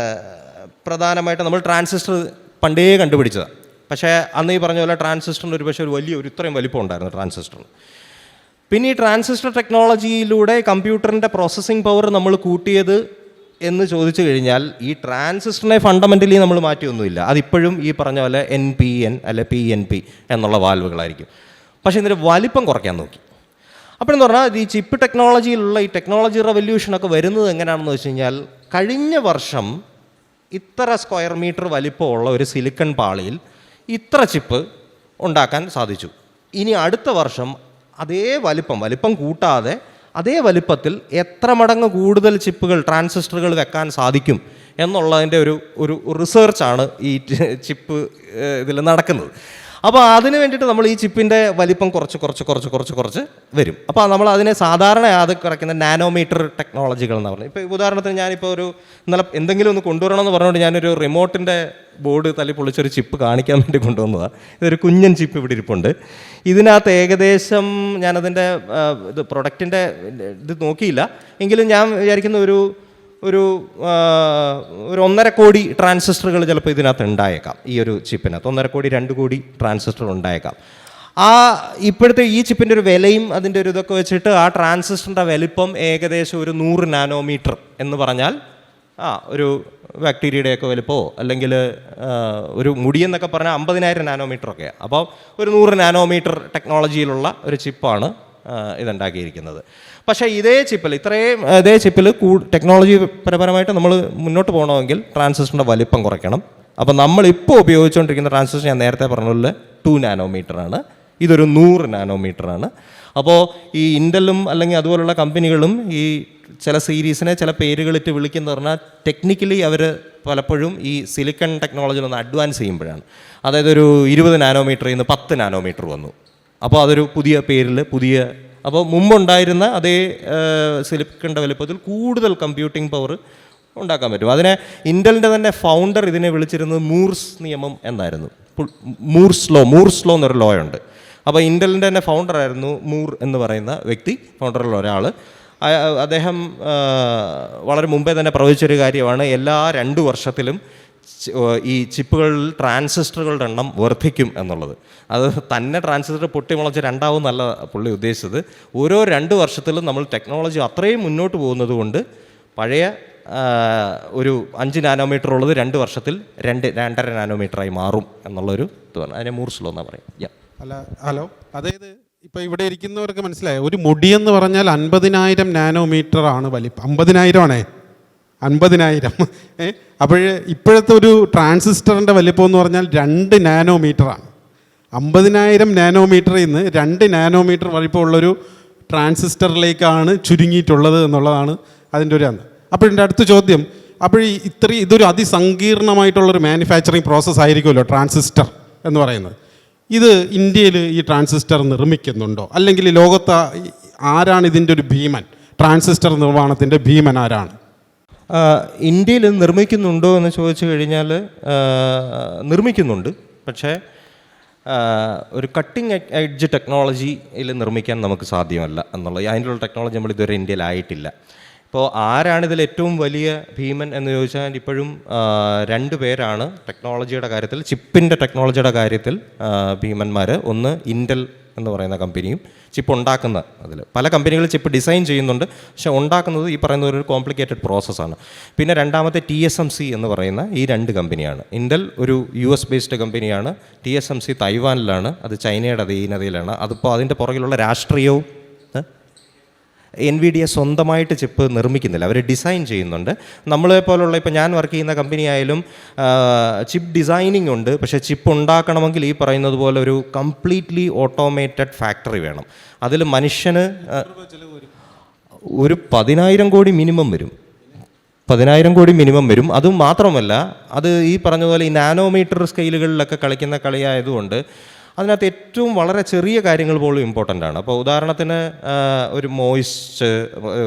Speaker 2: പ്രധാനമായിട്ട് നമ്മൾ ട്രാൻസിസ്റ്റർ പണ്ടേ കണ്ടുപിടിച്ചതാണ്. പക്ഷേ അന്ന് ഈ പറഞ്ഞ പോലെ ട്രാൻസിസ്റ്ററിന് ഒരു ഇത്രയും വലിപ്പം ഉണ്ടായിരുന്നു ട്രാൻസിസ്റ്ററിന്. പിന്നെ ഈ ട്രാൻസിസ്റ്റർ ടെക്നോളജിയിലൂടെ കമ്പ്യൂട്ടറിൻ്റെ പ്രോസസ്സിംഗ് പവർ നമ്മൾ കൂട്ടിയത് എന്ന് ചോദിച്ചു കഴിഞ്ഞാൽ ഈ ട്രാൻസിസ്റ്ററിനെ ഫണ്ടമെൻ്റലി നമ്മൾ മാറ്റിയൊന്നുമില്ല. അതിപ്പോഴും ഈ പറഞ്ഞ പോലെ NPN അല്ലെ PNP എന്നുള്ള വാൽവുകളായിരിക്കും. പക്ഷേ ഇതിൻ്റെ വലിപ്പം കുറയ്ക്കാൻ നോക്കി. അപ്പോഴെന്ന് പറഞ്ഞാൽ ഈ ചിപ്പ് ടെക്നോളജിയിലുള്ള ഈ ടെക്നോളജി റെവല്യൂഷനൊക്കെ വരുന്നത് എങ്ങനെയാണെന്ന് വെച്ച് കഴിഞ്ഞാൽ, കഴിഞ്ഞ വർഷം ഇത്ര സ്ക്വയർ മീറ്റർ വലിപ്പമുള്ള ഒരു സിലിക്കൺ പാളിയിൽ ഇത്ര ചിപ്പ് ഉണ്ടാക്കാൻ സാധിച്ചു. ഇനി അടുത്ത വർഷം അതേ വലിപ്പം കൂട്ടാതെ അതേ വലിപ്പത്തിൽ എത്ര മടങ്ങ് കൂടുതൽ ചിപ്പുകൾ, ട്രാൻസിസ്റ്ററുകൾ വെക്കാൻ സാധിക്കും എന്നുള്ളതിൻ്റെ ഒരു റിസർച്ചാണ് ഈ ചിപ്പ് ഇതിൽ നടക്കുന്നത്. അപ്പോൾ അതിന് വേണ്ടിയിട്ട് നമ്മൾ ഈ ചിപ്പിൻ്റെ വലിപ്പം കുറച്ച് വരും. അപ്പോൾ നമ്മൾ അതിനെ സാധാരണ കുറയ്ക്കുന്ന നാനോമീറ്റർ ടെക്നോളജികൾ എന്ന് പറഞ്ഞു. ഇപ്പോൾ ഉദാഹരണത്തിന് ഞാനിപ്പോൾ ഇന്നലെ എന്തെങ്കിലും ഒന്ന് കൊണ്ടുവരണമെന്ന് പറഞ്ഞുകൊണ്ട് ഞാനൊരു റിമോട്ടിൻ്റെ ബോർഡ് തല്ലി പൊളിച്ചൊരു ചിപ്പ് കാണിക്കാൻ വേണ്ടി കൊണ്ടുവന്നതാണ്. ഇതൊരു കുഞ്ഞൻ ചിപ്പ് ഇവിടെ ഇരിപ്പുണ്ട്. ഇതിനകത്ത് ഏകദേശം ഞാനതിൻ്റെ പ്രൊഡക്റ്റിൻ്റെ ഇത് നോക്കിയില്ല, എങ്കിലും ഞാൻ വിചാരിക്കുന്ന ഒരു 1.5 കോടി ട്രാൻസിസ്റ്ററുകൾ ചിലപ്പോൾ ഇതിനകത്ത് ഉണ്ടായേക്കാം. ഈ ഒരു ചിപ്പിനകത്ത് 1.5 കോടി 2 കോടി ട്രാൻസിസ്റ്റർ ഉണ്ടായേക്കാം. ഇപ്പോഴത്തെ ഈ ചിപ്പിൻ്റെ ഒരു വിലയും അതിൻ്റെ ഒരു ഇതൊക്കെ വെച്ചിട്ട് ആ ട്രാൻസിസ്റ്ററിൻ്റെ വലിപ്പം ഏകദേശം ഒരു 100 നാനോമീറ്റർ എന്ന് പറഞ്ഞാൽ ഒരു ബാക്ടീരിയയുടെയൊക്കെ വലിപ്പമോ അല്ലെങ്കിൽ ഒരു മുടിയെന്നൊക്കെ പറഞ്ഞാൽ 50,000 നാനോമീറ്ററൊക്കെ. അപ്പോൾ ഒരു 100 നാനോമീറ്റർ ടെക്നോളജിയിലുള്ള ഒരു ചിപ്പാണ് ഇതുണ്ടാക്കിയിരിക്കുന്നത്. പക്ഷേ ഇതേ ചിപ്പിൽ ടെക്നോളജി പരമായിട്ട് നമ്മൾ മുന്നോട്ട് പോകണമെങ്കിൽ ട്രാൻസിസ്റ്ററിൻ്റെ വലിപ്പം കുറയ്ക്കണം. അപ്പോൾ നമ്മളിപ്പോൾ ഉപയോഗിച്ചുകൊണ്ടിരിക്കുന്ന ട്രാൻസിസ്റ്റർ ഞാൻ നേരത്തെ പറഞ്ഞ 2 നാനോമീറ്ററാണ്. ഇതൊരു 100 നാനോമീറ്ററാണ്. അപ്പോൾ ഈ ഇൻ്റലും അല്ലെങ്കിൽ അതുപോലുള്ള കമ്പനികളും ഈ ചില സീരീസിനെ ചില പേരുകളിട്ട് വിളിക്കുന്ന പറഞ്ഞാൽ ടെക്നിക്കലി അവർ പലപ്പോഴും ഈ സിലിക്കൺ ടെക്നോളജിയിലൊന്ന് അഡ്വാൻസ് ചെയ്യുമ്പോഴാണ്. അതായത് ഒരു 20 നാനോമീറ്ററിൽ നിന്ന് 10 നാനോമീറ്റർ വന്നു. അപ്പോൾ അതൊരു പുതിയ പേരിൽ അപ്പോൾ മുമ്പുണ്ടായിരുന്ന അതേ സിലിക്കണിൻ്റെ വലുപ്പത്തിൽ കൂടുതൽ കമ്പ്യൂട്ടിംഗ് പവർ ഉണ്ടാക്കാൻ പറ്റും. അതിനെ ഇൻ്റലിൻ്റെ തന്നെ ഫൗണ്ടർ ഇതിനെ വിളിച്ചിരുന്നത് മൂർസ് നിയമം എന്നായിരുന്നു. മൂർസ് ലോ എന്നൊരു ലോ ഉണ്ട്. അപ്പോൾ ഇൻ്റലിൻ്റെ തന്നെ ഫൗണ്ടറായിരുന്നു മൂർ എന്ന് പറയുന്ന വ്യക്തി, ഫൗണ്ടറിലുള്ള ഒരാൾ. അദ്ദേഹം വളരെ മുമ്പേ തന്നെ പ്രവചിച്ചൊരു കാര്യമാണ് എല്ലാ 2 വർഷത്തിലും ഈ ചിപ്പുകളിൽ ട്രാൻസിസ്റ്ററുകളുടെ എണ്ണം വർദ്ധിക്കും എന്നുള്ളത്. അത് തന്നെ ട്രാൻസിസ്റ്റർ പൊട്ടിമുളച്ച് രണ്ടാവുന്നല്ല പുള്ളി ഉദ്ദേശിച്ചത്. ഓരോ 2 വർഷത്തിലും നമ്മൾ ടെക്നോളജി അത്രയും മുന്നോട്ട് പോകുന്നത് കൊണ്ട് പഴയ ഒരു 5 നാനോമീറ്റർ ഉള്ളത് 2 വർഷത്തിൽ 2.5 നാനോമീറ്ററായി മാറും എന്നുള്ളൊരു ഇത് പറഞ്ഞു. അതിനെ മൂർസ് ലോ എന്നാ പറയും.
Speaker 1: ഹലോ, അതായത് ഇപ്പോൾ ഇവിടെ ഇരിക്കുന്നവർക്ക് മനസ്സിലായോ, ഒരു മുടിയെന്ന് പറഞ്ഞാൽ 50,000 നാനോമീറ്റർ ആണ് വലിപ്പം. 50,000 ആണേ, 50,000. അപ്പോൾ ഇപ്പോഴത്തെ ഒരു ട്രാൻസിസ്റ്ററിൻ്റെ വലിപ്പം എന്ന് പറഞ്ഞാൽ 2 നാനോമീറ്ററാണ്. 50,000 നാനോമീറ്ററിൽ നിന്ന് 2 നാനോമീറ്റർ വലിപ്പമുള്ളൊരു ട്രാൻസിസ്റ്ററിലേക്കാണ് ചുരുങ്ങിയിട്ടുള്ളത് എന്നുള്ളതാണ് അതിൻ്റെ ഒരു അപ്പോൾ എൻ്റെ അടുത്ത ചോദ്യം, അപ്പോൾ ഇതൊരു അതിസങ്കീർണമായിട്ടുള്ളൊരു മാനുഫാക്ചറിങ് പ്രോസസ്സ് ആയിരിക്കുമല്ലോ ട്രാൻസിസ്റ്റർ എന്ന് പറയുന്നത്. ഇത് ഇന്ത്യയിൽ ഈ ട്രാൻസിസ്റ്റർ നിർമ്മിക്കുന്നുണ്ടോ, അല്ലെങ്കിൽ ലോകത്ത് ആരാണ് ഇതിൻ്റെ ഒരു ഭീമൻ, ട്രാൻസിസ്റ്റർ നിർമ്മാണത്തിൻ്റെ ഭീമൻ ആരാണ്?
Speaker 2: ഇന്ത്യയിൽ നിർമ്മിക്കുന്നുണ്ടോ എന്ന് ചോദിച്ചു കഴിഞ്ഞാൽ നിർമ്മിക്കുന്നുണ്ട്. പക്ഷേ ഒരു കട്ടിങ് എഡ്ജ് ടെക്നോളജിയിൽ നിർമ്മിക്കാൻ നമുക്ക് സാധ്യമല്ല എന്നുള്ളത്. അതിനുള്ള ടെക്നോളജി നമ്മൾ ഇതുവരെ ഇന്ത്യയിലായിട്ടില്ല. ഇപ്പോൾ ആരാണിതിൽ ഏറ്റവും വലിയ ഭീമൻ എന്ന് ചോദിച്ചാൽ ഇപ്പോഴും 2 പേരാണ് ടെക്നോളജിയുടെ കാര്യത്തിൽ, ചിപ്പിൻ്റെ ടെക്നോളജിയുടെ കാര്യത്തിൽ ഭീമന്മാർ. ഒന്ന് ഇൻ്റൽ എന്ന് പറയുന്ന കമ്പനിയും ചിപ്പ് ഉണ്ടാക്കുന്ന അതിൽ പല കമ്പനികൾ ചിപ്പ് ഡിസൈൻ ചെയ്യുന്നുണ്ട്, പക്ഷെ ഉണ്ടാക്കുന്നത് ഈ പറയുന്ന ഒരു കോംപ്ലിക്കേറ്റഡ് പ്രോസസ്സാണ്. പിന്നെ രണ്ടാമത്തെ TSMC എന്ന് പറയുന്ന ഈ 2 കമ്പനിയാണ്. ഇൻ്റൽ ഒരു US ബേസ്ഡ് കമ്പനിയാണ്, TSMC തൈവാനിലാണ്, അത് ചൈനയുടെ അധീനതയിലാണ്. അതിപ്പോൾ അതിൻ്റെ പുറകിലുള്ള രാഷ്ട്രീയവും NVIDIA സ്വന്തമായിട്ട് ചിപ്പ് നിർമ്മിക്കുന്നില്ല, അവർ ഡിസൈൻ ചെയ്യുന്നുണ്ട്. നമ്മളെ പോലുള്ള ഇപ്പോൾ ഞാൻ വർക്ക് ചെയ്യുന്ന കമ്പനി ആയാലും ചിപ്പ് ഡിസൈനിങ് ഉണ്ട്, പക്ഷേ ചിപ്പ് ഉണ്ടാക്കണമെങ്കിൽ ഈ പറയുന്നത് പോലെ ഒരു കംപ്ലീറ്റ്ലി ഓട്ടോമേറ്റഡ് ഫാക്ടറി വേണം. അതിൽ മനുഷ്യന് ഒരു 10,000 കോടി മിനിമം വരും. 10,000 കോടി മിനിമം വരും. അതും മാത്രമല്ല, അത് ഈ പറഞ്ഞതുപോലെ ഈ നാനോമീറ്റർ സ്കെയിലുകളിലൊക്കെ കളിക്കുന്ന കളിയായതുകൊണ്ട് അതിനകത്ത് ഏറ്റവും വളരെ ചെറിയ കാര്യങ്ങൾ പോലും ഇമ്പോർട്ടൻ്റ് ആണ്. അപ്പോൾ ഉദാഹരണത്തിന് ഒരു മോയ്സ്റ്റ്,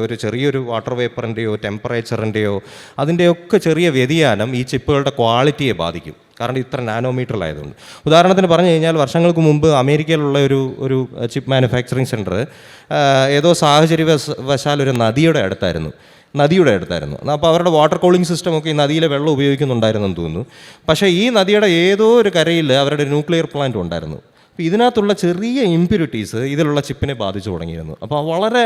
Speaker 2: ഒരു ചെറിയൊരു വാട്ടർ വേപ്പറിൻ്റെയോ ടെമ്പറേച്ചറിൻ്റെയോ അതിൻ്റെയൊക്കെ ചെറിയ വ്യതിയാനം ഈ ചിപ്പുകളുടെ ക്വാളിറ്റിയെ ബാധിക്കും. കാരണം ഇത്ര നാനോമീറ്ററിലായതുകൊണ്ട്. ഉദാഹരണത്തിന് പറഞ്ഞു കഴിഞ്ഞാൽ, വർഷങ്ങൾക്ക് മുമ്പ് അമേരിക്കയിലുള്ള ഒരു ചിപ്പ് മാനുഫാക്ചറിങ് സെൻറ്റർ ഏതോ സാഹചര്യവശാൽ ഒരു നദിയുടെ അടുത്തായിരുന്നു. അപ്പോൾ അവരുടെ വാട്ടർ കൂളിംഗ് സിസ്റ്റമൊക്കെ ഈ നദിയിലെ വെള്ളം ഉപയോഗിക്കുന്നുണ്ടായിരുന്നെന്ന് തോന്നുന്നു. പക്ഷേ ഈ നദിയുടെ ഏതോ ഒരു കരയിൽ അവരുടെ ന്യൂക്ലിയർ പ്ലാന്റ് ഉണ്ടായിരുന്നു. അപ്പോൾ ഇതിനകത്തുള്ള ചെറിയ ഇമ്പ്യൂരിറ്റീസ് ഇതിലുള്ള ചിപ്പിനെ ബാധിച്ചു തുടങ്ങിയിരുന്നു. അപ്പോൾ വളരെ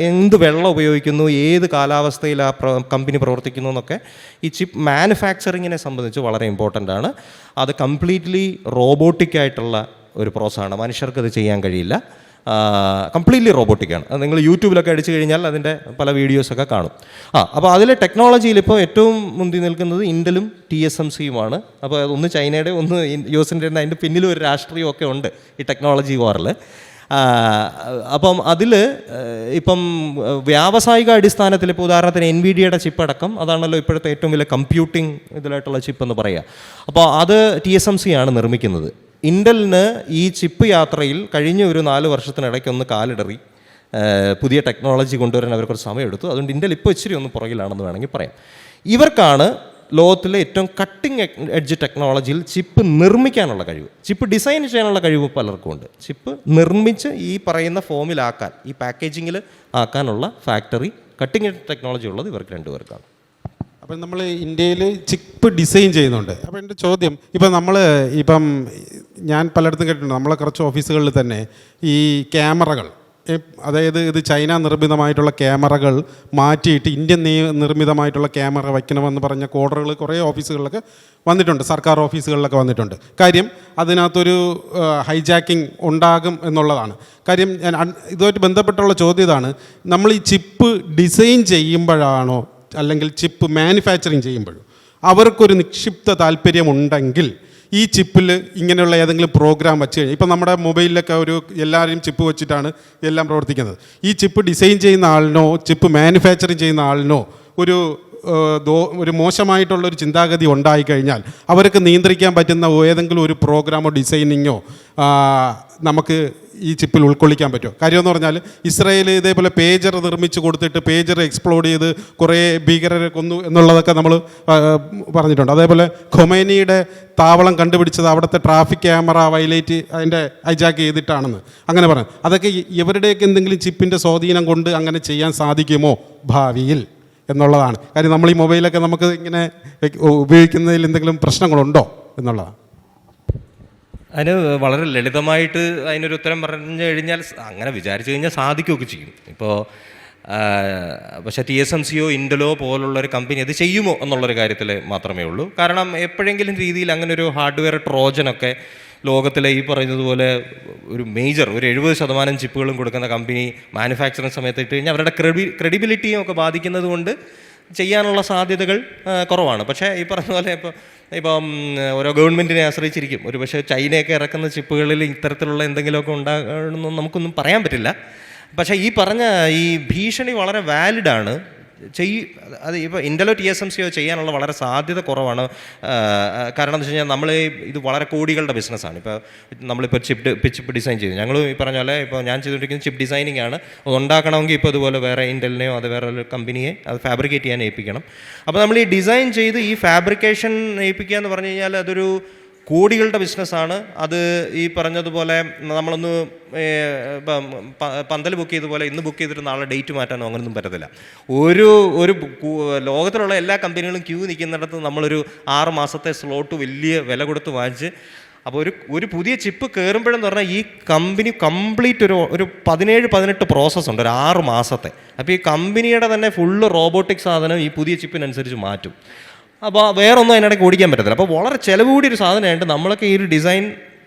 Speaker 2: എന്ത് വെള്ളം ഉപയോഗിക്കുന്നു, ഏത് കാലാവസ്ഥയിൽ ആ കമ്പനി പ്രവർത്തിക്കുന്നു എന്നൊക്കെ ഈ ചിപ്പ് മാനുഫാക്ചറിങ്ങിനെ സംബന്ധിച്ച് വളരെ ഇമ്പോർട്ടൻ്റ് ആണ്. അത് കംപ്ലീറ്റ്ലി റോബോട്ടിക്കായിട്ടുള്ള ഒരു പ്രോസസ്സാണ്. മനുഷ്യർക്കത് ചെയ്യാൻ കഴിയില്ല. കംപ്ലീറ്റ്ലി റോബോട്ടിക്കാണ്. അത് നിങ്ങൾ യൂട്യൂബിലൊക്കെ അടിച്ചു കഴിഞ്ഞാൽ അതിൻ്റെ പല വീഡിയോസൊക്കെ കാണും. അപ്പോൾ അതിലെ ടെക്നോളജിയിൽ ഇപ്പോൾ ഏറ്റവും മുന്തി നിൽക്കുന്നത് ഇൻ്റലും TSMCയുമാണ്. അപ്പോൾ ഒന്ന് ചൈനയുടെ ഒന്ന് US-ൻ്റെ, അതിൻ്റെ പിന്നിലും ഒരു രാഷ്ട്രീയമൊക്കെ ഉണ്ട് ഈ ടെക്നോളജി വാറിൽ. അപ്പം അതിൽ ഇപ്പം വ്യാവസായിക അടിസ്ഥാനത്തിൽ ഇപ്പോൾ ഉദാഹരണത്തിന് NVIDIAയുടെ ചിപ്പ് അടക്കം, അതാണല്ലോ ഇപ്പോഴത്തെ ഏറ്റവും വലിയ കമ്പ്യൂട്ടിംഗ് ഇതിലായിട്ടുള്ള ചിപ്പ് എന്ന് പറയുക. അപ്പോൾ അത് TSMC ആണ് നിർമ്മിക്കുന്നത്. ഇൻ്റലിന് ഈ ചിപ്പ് യാത്രയിൽ കഴിഞ്ഞ ഒരു 4 വർഷത്തിനിടയ്ക്ക് ഒന്ന് കാലിടറി പുതിയ ടെക്നോളജി കൊണ്ടുവരാൻ അവർക്കൊരു സമയമെടുത്തു. അതുകൊണ്ട് ഇൻ്റൽ ഇപ്പോൾ ഇച്ചിരി ഒന്ന് പുറകിലാണെന്ന് വേണമെങ്കിൽ പറയാം. ഇവർക്കാണ് ലോകത്തിലെ ഏറ്റവും കട്ടിംഗ് എഡ്ജ് ടെക്നോളജിയിൽ ചിപ്പ് നിർമ്മിക്കാനുള്ള കഴിവ്, ചിപ്പ് ഡിസൈൻ ചെയ്യാനുള്ള കഴിവ് പലർക്കും ഉണ്ട്. ചിപ്പ് നിർമ്മിച്ച് ഈ പറയുന്ന ഫോമിലാക്കാൻ, ഈ പാക്കേജിങ്ങിൽ ആക്കാനുള്ള ഫാക്ടറി, കട്ടിംഗ് എഡ്ജ് ടെക്നോളജി ഉള്ളത് ഇവർക്ക് 2 പേർക്കാണ്.
Speaker 1: അപ്പം നമ്മൾ ഇന്ത്യയിൽ ചിപ്പ് ഡിസൈൻ ചെയ്യുന്നുണ്ട്. അപ്പോൾ എൻ്റെ ചോദ്യം, ഇപ്പം ഞാൻ പലയിടത്തും കേട്ടിട്ടുണ്ട്, നമ്മളെ കുറച്ച് ഓഫീസുകളിൽ തന്നെ ഈ ക്യാമറകൾ, അതായത് ഇത് ചൈന നിർമ്മിതമായിട്ടുള്ള ക്യാമറകൾ മാറ്റിയിട്ട് ഇന്ത്യൻ നിർമ്മിതമായിട്ടുള്ള ക്യാമറ വയ്ക്കണമെന്ന് പറഞ്ഞ ഓർഡറുകൾ കുറേ ഓഫീസുകളിലൊക്കെ വന്നിട്ടുണ്ട്, സർക്കാർ ഓഫീസുകളിലൊക്കെ വന്നിട്ടുണ്ട്. കാര്യം അതിനകത്തൊരു ഹൈജാക്കിംഗ് ഉണ്ടാകും എന്നുള്ളതാണ് കാര്യം. ഞാൻ ഇതുമായിട്ട് ബന്ധപ്പെട്ടുള്ള ചോദ്യം ഇതാണ്, നമ്മൾ ഈ ചിപ്പ് ഡിസൈൻ ചെയ്യുമ്പോഴാണോ അല്ലെങ്കിൽ ചിപ്പ് മാനുഫാക്ചറിങ് ചെയ്യുമ്പോഴും അവർക്കൊരു നിക്ഷിപ്ത താല്പര്യമുണ്ടെങ്കിൽ ഈ ചിപ്പിൽ ഇങ്ങനെയുള്ള ഏതെങ്കിലും പ്രോഗ്രാം വെച്ച് കഴിഞ്ഞാൽ, ഇപ്പം നമ്മുടെ മൊബൈലിലൊക്കെ എല്ലാവരും ചിപ്പ് വെച്ചിട്ടാണ് എല്ലാം പ്രവർത്തിക്കുന്നത്. ഈ ചിപ്പ് ഡിസൈൻ ചെയ്യുന്ന ആളിനോ ചിപ്പ് മാനുഫാക്ചറിങ് ചെയ്യുന്ന ആളിനോ ഒരു മോശമായിട്ടുള്ളൊരു ചിന്താഗതി ഉണ്ടായിക്കഴിഞ്ഞാൽ അവർക്ക് നിയന്ത്രിക്കാൻ പറ്റുന്ന ഏതെങ്കിലും ഒരു പ്രോഗ്രാമോ ഡിസൈനിങ്ങോ നമുക്ക് ഈ ചിപ്പിൽ ഉൾക്കൊള്ളിക്കാൻ പറ്റുമോ? കാര്യമെന്ന് പറഞ്ഞാൽ, ഇസ്രായേൽ ഇതേപോലെ പേജർ നിർമ്മിച്ച് കൊടുത്തിട്ട് പേജർ എക്സ്പ്ലോഡ് ചെയ്ത് കുറേ ഭീകരരെ കൊന്നു എന്നുള്ളതൊക്കെ നമ്മൾ പറഞ്ഞിട്ടുണ്ട്. അതേപോലെ ഖൊമേനിയുടെ താവളം കണ്ടുപിടിച്ചത് അവിടുത്തെ ട്രാഫിക് ക്യാമറ വയലേറ്റ് അതിൻ്റെ ഹൈജാക്ക് ചെയ്തിട്ടാണെന്ന് അങ്ങനെ പറഞ്ഞു. അതൊക്കെ ഇവരുടെയൊക്കെ എന്തെങ്കിലും ചിപ്പിൻ്റെ സ്വാധീനം കൊണ്ട് അങ്ങനെ ചെയ്യാൻ സാധിക്കുമോ ഭാവിയിൽ എന്നുള്ളതാണ് കാര്യം. നമ്മൾ ഈ മൊബൈലൊക്കെ നമുക്ക് ഇങ്ങനെ ഉപയോഗിക്കുന്നതിൽ എന്തെങ്കിലും പ്രശ്നങ്ങളുണ്ടോ എന്നുള്ളതാണ്.
Speaker 2: അതിന് വളരെ ലളിതമായിട്ട് അതിനൊരു ഉത്തരം പറഞ്ഞു കഴിഞ്ഞാൽ, അങ്ങനെ വിചാരിച്ചു കഴിഞ്ഞാൽ സാധിക്കുകയൊക്കെ ചെയ്യും. ഇപ്പോൾ പക്ഷേ TSMCയോ ഇൻ്റലോ പോലുള്ളൊരു കമ്പനി അത് ചെയ്യുമോ എന്നുള്ളൊരു കാര്യത്തിൽ മാത്രമേ ഉള്ളൂ. കാരണം എപ്പോഴെങ്കിലും രീതിയിൽ അങ്ങനെ ഒരു ഹാർഡ്വെയർ ട്രോജനൊക്കെ ലോകത്തിലെ ഈ പറയുന്നതുപോലെ ഒരു 70% ചിപ്പുകളും കൊടുക്കുന്ന കമ്പനി മാനുഫാക്ചറിങ് സമയത്ത് ഇട്ട് കഴിഞ്ഞാൽ അവരുടെ ക്രെഡിബിലിറ്റിയും ഒക്കെ ബാധിക്കുന്നത് കൊണ്ട് ചെയ്യാനുള്ള സാധ്യതകൾ കുറവാണ്. പക്ഷേ ഈ പറഞ്ഞ പോലെ ഇപ്പം ഓരോ ഗവൺമെൻറ്റിനെ ആശ്രയിച്ചിരിക്കും. ഒരു പക്ഷേ ചൈനയൊക്കെ ഇറക്കുന്ന ചിപ്പുകളിൽ ഇത്തരത്തിലുള്ള എന്തെങ്കിലുമൊക്കെ ഉണ്ടാകണമെന്ന് നമുക്കൊന്നും പറയാൻ പറ്റില്ല. പക്ഷേ ഈ പറഞ്ഞ ഈ ഭീഷണി വളരെ വാലിഡാണ്. അത് ഇപ്പോൾ ഇൻ്റലോ TSMCയോ ചെയ്യാനുള്ള വളരെ സാധ്യത കുറവാണ്. കാരണം എന്ന് വെച്ച് കഴിഞ്ഞാൽ ഇത് വളരെ കോടികളുടെ ബിസിനസ്സാണ്. ഇപ്പോൾ നമ്മളിപ്പോൾ ചിപ്പ് ഡിസൈൻ ചെയ്തു, ഞങ്ങൾ ഈ പറഞ്ഞ പോലെ ഇപ്പോൾ ഞാൻ ചെയ്തുകൊണ്ടിരിക്കുന്നത് ചിപ്പ് ഡിസൈനിങ് ആണ്. അത് ഉണ്ടാക്കണമെങ്കിൽ ഇപ്പോൾ ഇതുപോലെ വേറെ ഇൻ്റലിനെയോ അത് വേറെ ഒരു കമ്പനിയെ അത് ഫാബ്രിക്കേറ്റ് ചെയ്യാൻ ഏൽപ്പിക്കണം. അപ്പോൾ നമ്മൾ ഈ ഡിസൈൻ ചെയ്ത് ഈ ഫാബ്രിക്കേഷൻ ഏൽപ്പിക്കുക എന്ന് പറഞ്ഞു കഴിഞ്ഞാൽ അതൊരു കോടികളുടെ ബിസിനസ്സാണ്. അത് ഈ പറഞ്ഞതുപോലെ നമ്മളൊന്ന് പന്തൽ ബുക്ക് ചെയ്തതുപോലെ ഇന്ന് ബുക്ക് ചെയ്തിട്ട് നാളെ ഡേറ്റ് മാറ്റാനോ അങ്ങനെയൊന്നും പറ്റത്തില്ല. ഒരു ലോകത്തിലുള്ള എല്ലാ കമ്പനികളും ക്യൂ നിൽക്കുന്നിടത്ത് നമ്മളൊരു 6 മാസത്തെ സ്ലോട്ട് വലിയ വില കൊടുത്ത് വാങ്ങിച്ച്, അപ്പോൾ ഒരു പുതിയ ചിപ്പ് കയറുമ്പോഴെന്ന് പറഞ്ഞാൽ ഈ കമ്പനി കംപ്ലീറ്റ് ഒരു 17-18 പ്രോസസ്സുണ്ട്, ഒരു 6 മാസത്തെ. അപ്പോൾ ഈ കമ്പനിയുടെ തന്നെ ഫുള്ള് റോബോട്ടിക് സാധനം ഈ പുതിയ ചിപ്പിനനുസരിച്ച് മാറ്റും. അപ്പോൾ വേറൊന്നും അതിനിടയ്ക്ക് ഓടിക്കാൻ പറ്റത്തില്ല. അപ്പോൾ വളരെ ചിലവ് കൂടിയൊരു സാധനമായിട്ട് നമ്മളൊക്കെ ഈ ഒരു ഡിസൈൻ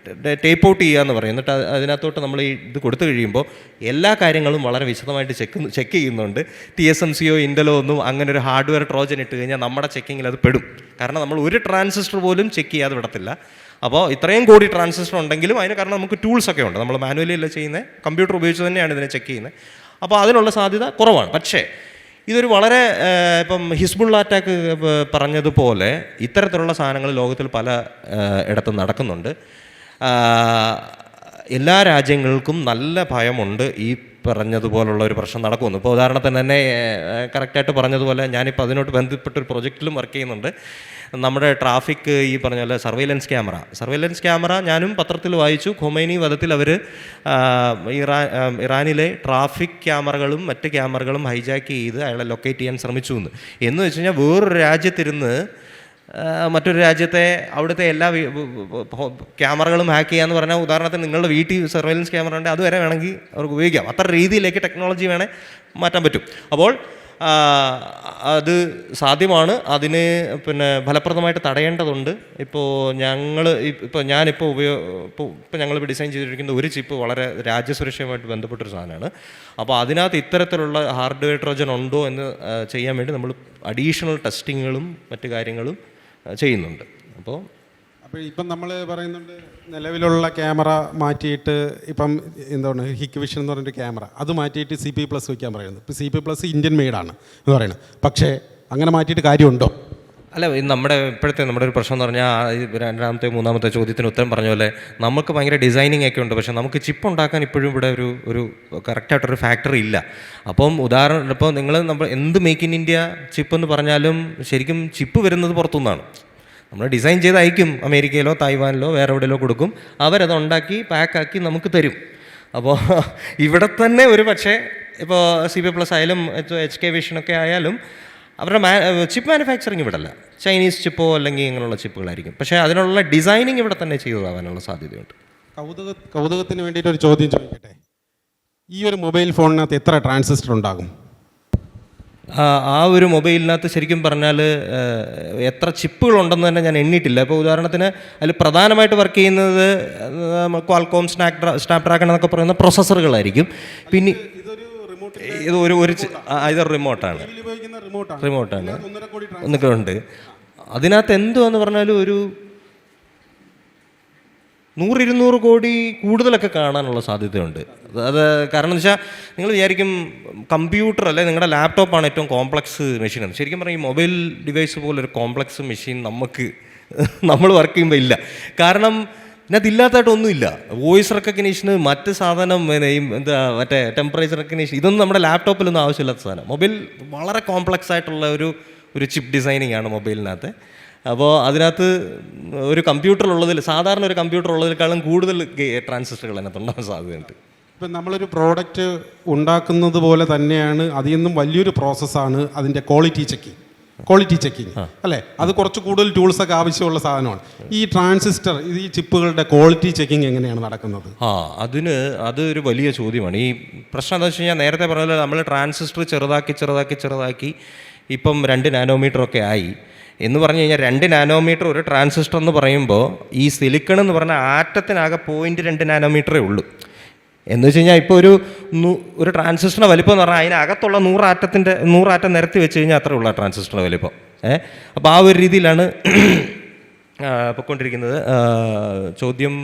Speaker 2: ടേപ്പ് ഔട്ട് ചെയ്യുക എന്ന് പറയും. എന്നിട്ട് അതിനകത്തോട്ട് നമ്മൾ ഈ ഇത് കൊടുത്തു കഴിയുമ്പോൾ എല്ലാ കാര്യങ്ങളും വളരെ വിശദമായിട്ട് ചെക്ക് ചെയ്യുന്നുണ്ട്. TSMCയോ ഇൻ്റലോ ഒന്നും അങ്ങനെ ഒരു ഹാർഡ്വെയർ ട്രോജൻ ഇട്ട് കഴിഞ്ഞാൽ നമ്മുടെ ചെക്കിങ്ങിൽ അത് പെടും. കാരണം നമ്മൾ ഒരു ട്രാൻസിസ്റ്റർ പോലും ചെക്ക് ചെയ്യാതെ വിടത്തില്ല. അപ്പോൾ ഇത്രയും കോടി ട്രാൻസിസ്റ്റർ ഉണ്ടെങ്കിലും അതിന് കാരണം നമുക്ക് ടൂൾസൊക്കെ ഉണ്ട്. നമ്മൾ മാനുവലി അല്ല ചെയ്യുന്നത്, കമ്പ്യൂട്ടർ ഉപയോഗിച്ച് തന്നെയാണ് ഇതിനെ ചെക്ക് ചെയ്യുന്നത്. അപ്പോൾ അതിനുള്ള സാധ്യത കുറവാണ്. പക്ഷേ ഇതൊരു വളരെ ഇപ്പം ഹിസ്ബുള്ള അറ്റാക്ക് പറഞ്ഞതുപോലെ ഇത്തരത്തിലുള്ള സാധനങ്ങൾ ലോകത്തിൽ പല ഇടത്തും നടക്കുന്നുണ്ട്. എല്ലാ രാജ്യങ്ങൾക്കും നല്ല ഭയമുണ്ട് ഈ പറഞ്ഞതുപോലുള്ള ഒരു പ്രശ്നം നടക്കുമെന്ന്. ഇപ്പോൾ ഉദാഹരണത്തിന് തന്നെ കറക്റ്റായിട്ട് പറഞ്ഞതുപോലെ ഞാനിപ്പോൾ അതിനോട് ബന്ധപ്പെട്ടൊരു പ്രൊജക്റ്റിലും വർക്ക് ചെയ്യുന്നുണ്ട്. നമ്മുടെ ട്രാഫിക് ഈ പറഞ്ഞ പോലെ സർവൈലൻസ് ക്യാമറ ഞാനും പത്രത്തിൽ വായിച്ചു. ഖൊമൈനി വധത്തിൽ അവർ ഇറാനിലെ ട്രാഫിക് ക്യാമറകളും മറ്റ് ക്യാമറകളും ഹൈജാക്ക് ചെയ്ത് അയാളെ ലൊക്കേറ്റ് ചെയ്യാൻ ശ്രമിച്ചു എന്ന് വെച്ച് കഴിഞ്ഞാൽ വേറൊരു രാജ്യത്തിരുന്ന് മറ്റൊരു രാജ്യത്തെ അവിടുത്തെ എല്ലാ ക്യാമറകളും ഹാക്ക് ചെയ്യാന്ന് പറഞ്ഞാൽ, ഉദാഹരണത്തിന് നിങ്ങളുടെ വീട്ടിൽ സർവൈലൻസ് ക്യാമറ ഉണ്ട്, അതുവരെ വേണമെങ്കിൽ അവർക്ക് ഉപയോഗിക്കാം. അത്ര രീതിയിലേക്ക് ടെക്നോളജി വേണേൽ മാറ്റാൻ പറ്റും. അപ്പോൾ അത് സാധ്യമാണ്. അതിന് ഫലപ്രദമായിട്ട് തടയേണ്ടതുണ്ട്. ഇപ്പോൾ ഞാനിപ്പോൾ ഞങ്ങളിപ്പോൾ ഡിസൈൻ ചെയ്തിരിക്കുന്ന ഒരു ചിപ്പ് വളരെ രാജ്യസുരക്ഷയുമായിട്ട് ബന്ധപ്പെട്ടൊരു സാധനമാണ്. അപ്പോൾ അതിനകത്ത് ഇത്തരത്തിലുള്ള ഹാർഡ്വെയർ ട്രോജൻ ഉണ്ടോ എന്ന് ചെയ്യാൻ വേണ്ടി നമ്മൾ അഡീഷണൽ ടെസ്റ്റിങ്ങുകളും മറ്റു കാര്യങ്ങളും ചെയ്യുന്നുണ്ട്. അപ്പോൾ
Speaker 1: ഇപ്പം നമ്മൾ പറയുന്നുണ്ട് നിലവിലുള്ള ക്യാമറ മാറ്റിയിട്ട് ഇപ്പം എന്താണ് ഹിക് വിഷൻ എന്ന് പറഞ്ഞൊരു ക്യാമറ അത് മാറ്റിയിട്ട് CP+ വയ്ക്കാൻ പറയുന്നത്. ഇപ്പോൾ CP+ ഇന്ത്യൻ മെയ്ഡാണ് എന്ന് പറയുന്നത്. പക്ഷേ അങ്ങനെ മാറ്റിയിട്ട് കാര്യമുണ്ടോ?
Speaker 2: അല്ല, നമ്മുടെ ഒരു പ്രശ്നം എന്ന് പറഞ്ഞാൽ രണ്ടാമത്തെ മൂന്നാമത്തെ ചോദ്യത്തിന് ഉത്തരം പറഞ്ഞ പോലെ നമുക്ക് ഭയങ്കര ഡിസൈനിങ് ഒക്കെ ഉണ്ട്. പക്ഷേ നമുക്ക് ചിപ്പ് ഉണ്ടാക്കാൻ ഇപ്പോഴും ഇവിടെ ഒരു കറക്റ്റായിട്ടൊരു ഫാക്ടറി ഇല്ല. അപ്പം ഉദാഹരണം ഇപ്പോൾ നമ്മൾ എന്ത് മേക്ക് ഇൻ ഇന്ത്യ ചിപ്പ് എന്ന് പറഞ്ഞാലും ശരിക്കും ചിപ്പ് വരുന്നത് പുറത്തുനിന്നാണ്. നമ്മൾ ഡിസൈൻ ചെയ്ത് അയക്കും, അമേരിക്കയിലോ തായ്വാനിലോ വേറെ എവിടെയോ കൊടുക്കും, അവരത് ഉണ്ടാക്കി പാക്കാക്കി നമുക്ക് തരും. അപ്പോൾ ഇവിടെ തന്നെ ഒരു പക്ഷേ ഇപ്പോൾ CP+ ആയാലും HK വിഷനൊക്കെ ആയാലും അവരുടെ ചിപ്പ് മാനുഫാക്ചറിങ് ഇവിടെ അല്ല, ചൈനീസ് ചിപ്പോ അല്ലെങ്കിൽ ഇങ്ങനെയുള്ള ചിപ്പുകളായിരിക്കും. പക്ഷേ അതിനുള്ള ഡിസൈനിങ് ഇവിടെ തന്നെ ചെയ്തതാവാനുള്ള സാധ്യതയുണ്ട്.
Speaker 1: കൗതുകത്തിന് വേണ്ടിയിട്ട് ഒരു ചോദ്യം ചോദിക്കട്ടെ. ഈ ഒരു മൊബൈൽ ഫോണിനകത്ത് എത്ര ട്രാൻസിസ്റ്റർ ഉണ്ടാകും?
Speaker 2: ആ ഒരു മൊബൈലിനകത്ത് ശരിക്കും പറഞ്ഞാൽ എത്ര ചിപ്പുകളുണ്ടെന്ന് തന്നെ ഞാൻ എണ്ണിയിട്ടില്ല. ഇപ്പോൾ ഉദാഹരണത്തിന് അതിൽ പ്രധാനമായിട്ട് വർക്ക് ചെയ്യുന്നത് ക്വാൾകോം സ്നാപ്ഡ്രാഗൺ എന്നൊക്കെ പറയുന്ന പ്രോസസ്സറുകളായിരിക്കും. പിന്നെ ഇത് ഇതൊരു റിമോട്ടാണ് ഒന്നൊക്കെ ഉണ്ട്. അതിനകത്ത് എന്തുവാന്ന് പറഞ്ഞാലും ഒരു 100-200 കോടി കൂടുതലൊക്കെ കാണാനുള്ള സാധ്യതയുണ്ട്. അത് കാരണം എന്ന് വെച്ചാൽ നിങ്ങൾ വിചാരിക്കും കമ്പ്യൂട്ടർ അല്ലെ നിങ്ങളുടെ ലാപ്ടോപ്പാണ് ഏറ്റവും കോംപ്ലക്സ് മെഷീൻ എന്ന്. ശരിക്കും പറഞ്ഞാൽ ഈ മൊബൈൽ ഡിവൈസ് പോലൊരു കോംപ്ലക്സ് മെഷീൻ നമ്മൾ വർക്ക് ചെയ്യുമ്പോൾ ഇല്ല. കാരണം ഇതിനകത്ത് ഇല്ലാത്തതായിട്ടൊന്നുമില്ല. വോയിസ് റെക്കഗ്നീഷന് മറ്റ് സാധനം മറ്റേ ടെമ്പറേച്ചർ റെക്കഗ്നീഷൻ ഇതൊന്നും നമ്മുടെ ലാപ്ടോപ്പിലൊന്നും ആവശ്യമില്ലാത്ത സാധനം. മൊബൈൽ വളരെ കോംപ്ലക്സ് ആയിട്ടുള്ള ഒരു ചിപ്പ് ഡിസൈനിങ് ആണ് മൊബൈലിനകത്ത്. അപ്പോൾ അതിനകത്ത് ഒരു കമ്പ്യൂട്ടറിലുള്ളതിൽ സാധാരണ ഒരു കമ്പ്യൂട്ടർ ഉള്ളതിനേക്കാളും കൂടുതൽ ട്രാൻസിസ്റ്ററുകൾ അതിനകത്ത് ഉണ്ടാകാൻ സാധ്യതയുണ്ട്.
Speaker 1: ഇപ്പം നമ്മളൊരു പ്രോഡക്റ്റ് ഉണ്ടാക്കുന്നത് പോലെ തന്നെയാണ് അതിൽ നിന്നും വലിയൊരു പ്രോസസ്സാണ് അതിൻ്റെ ക്വാളിറ്റി ചെക്കിങ് അല്ലേ? അത് കുറച്ച് കൂടുതൽ ടൂൾസൊക്കെ ആവശ്യമുള്ള സാധനമാണ്. ഈ ട്രാൻസിസ്റ്റർ ഈ ചിപ്പുകളുടെ ക്വാളിറ്റി ചെക്കിങ് എങ്ങനെയാണ് നടക്കുന്നത്?
Speaker 2: അതൊരു വലിയ ചോദ്യമാണ്. ഈ പ്രശ്നം എന്താ വെച്ച് കഴിഞ്ഞാൽ നേരത്തെ പറഞ്ഞാൽ നമ്മൾ ട്രാൻസിസ്റ്റർ ചെറുതാക്കി ഇപ്പം 2 നാനോമീറ്ററൊക്കെ ആയി എന്ന് പറഞ്ഞു കഴിഞ്ഞാൽ 2 നാനോമീറ്റർ ഒരു ട്രാൻസിസ്റ്റർ എന്ന് പറയുമ്പോൾ ഈ സിലിക്കൺ എന്ന് പറഞ്ഞാൽ ആറ്റത്തിനാകെ 0.2 നാനോമീറ്ററേ ഉള്ളൂ. എന്ന് വെച്ച് കഴിഞ്ഞാൽ ഇപ്പോൾ ഒരു ട്രാൻസിസ്റ്ററിൻ്റെ വലിപ്പം എന്ന് പറഞ്ഞാൽ അതിനകത്തുള്ള 100 ആറ്റം നിരത്തി വെച്ച് കഴിഞ്ഞാൽ അത്രേ ഉള്ള ട്രാൻസിസ്റ്ററിൻ്റെ വലിപ്പം. അപ്പോൾ ആ ഒരു രീതിയിലാണ് പൊയ്ക്കൊണ്ടിരിക്കുന്നത്. ചോദ്യം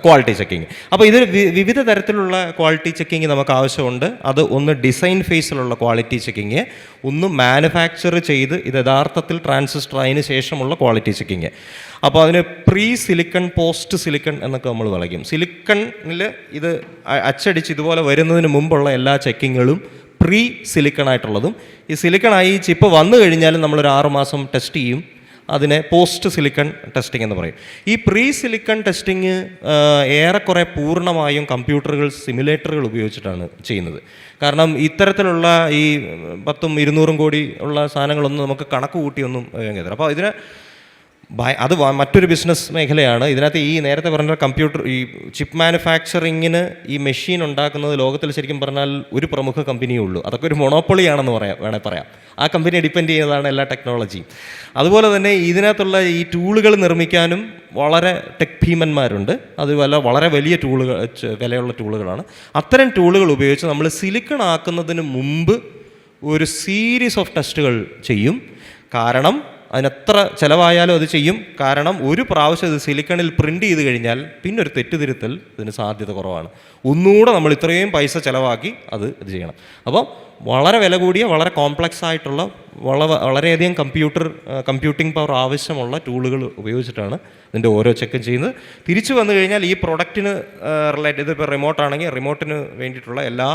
Speaker 2: ക്വാളിറ്റി ചെക്കിങ്. അപ്പോൾ ഇത് വിവിധ തരത്തിലുള്ള ക്വാളിറ്റി ചെക്കിങ് നമുക്ക് ആവശ്യമുണ്ട്. അത് ഒന്ന് ഡിസൈൻ ഫേസിലുള്ള ക്വാളിറ്റി ചെക്കിങ്, ഒന്ന് മാനുഫാക്ചർ ചെയ്ത് ഇത് യഥാർത്ഥത്തിൽ ട്രാൻസിസ്റ്റർ ആയതിനു ശേഷമുള്ള ക്വാളിറ്റി ചെക്കിങ്. അപ്പോൾ അതിന് പ്രീ സിലിക്കൺ പോസ്റ്റ് സിലിക്കൺ എന്നൊക്കെ നമ്മൾ വിളിക്കും. സിലിക്കണിൽ ഇത് അച്ചടിച്ച് ഇതുപോലെ വരുന്നതിന് മുമ്പുള്ള എല്ലാ ചെക്കിങ്ങുകളും പ്രീ സിലിക്കൺ ആയിട്ടുള്ളതും, ഈ സിലിക്കണായി ചിപ്പ് വന്നു കഴിഞ്ഞാലും നമ്മളൊരു 6 മാസം ടെസ്റ്റ് ചെയ്യും. അതിനെ പോസ്റ്റ് സിലിക്കൺ ടെസ്റ്റിംഗ് എന്ന് പറയും. ഈ പ്രീ സിലിക്കൺ ടെസ്റ്റിങ് ഏറെക്കുറെ പൂർണ്ണമായും സിമുലേറ്ററുകൾ ഉപയോഗിച്ചിട്ടാണ് ചെയ്യുന്നത്. കാരണം ഇത്തരത്തിലുള്ള ഈ 10-200 കോടി ഉള്ള സാധനങ്ങളൊന്നും നമുക്ക് കണക്ക് കൂട്ടിയൊന്നും കഴിയില്ല. അപ്പോൾ അത് മറ്റൊരു ബിസിനസ് മേഖലയാണ്. ഇതിനകത്ത് ഈ നേരത്തെ പറഞ്ഞ കമ്പ്യൂട്ടർ ഈ ചിപ്പ് മാനുഫാക്ചറിങ്ങിന് ഈ മെഷീൻ ഉണ്ടാക്കുന്നത് ലോകത്തിൽ ശരിക്കും പറഞ്ഞാൽ ഒരു പ്രമുഖ കമ്പനിയേ ഉള്ളൂ. അതൊക്കെ ഒരു മൊണോപ്പൊളിയാണെന്ന് വേണേൽ പറയാം. ആ കമ്പനിയെ ഡിപ്പെൻഡ് ചെയ്യുന്നതാണ് എല്ലാ ടെക്നോളജിയും. അതുപോലെ തന്നെ ഇതിനകത്തുള്ള ഈ ടൂളുകൾ നിർമ്മിക്കാനും വളരെ ടെക് ഭീമന്മാരുണ്ട്. അത് വളരെ വലിയ വിലയുള്ള ടൂളുകളാണ്. അത്തരം ടൂളുകൾ ഉപയോഗിച്ച് നമ്മൾ സിലിക്കൺ ആക്കുന്നതിന് മുമ്പ് ഒരു സീരീസ് ഓഫ് ടെസ്റ്റുകൾ ചെയ്യും. കാരണം അതിനെത്ര ചിലവായാലും അത് ചെയ്യും. കാരണം ഒരു പ്രാവശ്യം ഇത് സിലിക്കണിൽ പ്രിൻ്റ് ചെയ്ത് കഴിഞ്ഞാൽ പിന്നെ ഒരു തെറ്റുതിരുത്തൽ ഇതിന് സാധ്യത കുറവാണ്. ഒന്നുകൂടെ നമ്മൾ ഇത്രയും പൈസ ചിലവാക്കി ഇത് ചെയ്യണം. അപ്പോൾ വളരെ വില കൂടിയ വളരെ കോംപ്ലക്സ് ആയിട്ടുള്ള വളരെയധികം കമ്പ്യൂട്ടിംഗ് പവർ ആവശ്യമുള്ള ടൂളുകൾ ഉപയോഗിച്ചിട്ടാണ് ഇതിൻ്റെ ഓരോ ചെക്കും ചെയ്യുന്നത്. തിരിച്ചു വന്നു കഴിഞ്ഞാൽ ഈ പ്രൊഡക്റ്റിന് ഇതിപ്പോൾ റിമോട്ടാണെങ്കിൽ റിമോട്ടിന് വേണ്ടിയിട്ടുള്ള എല്ലാ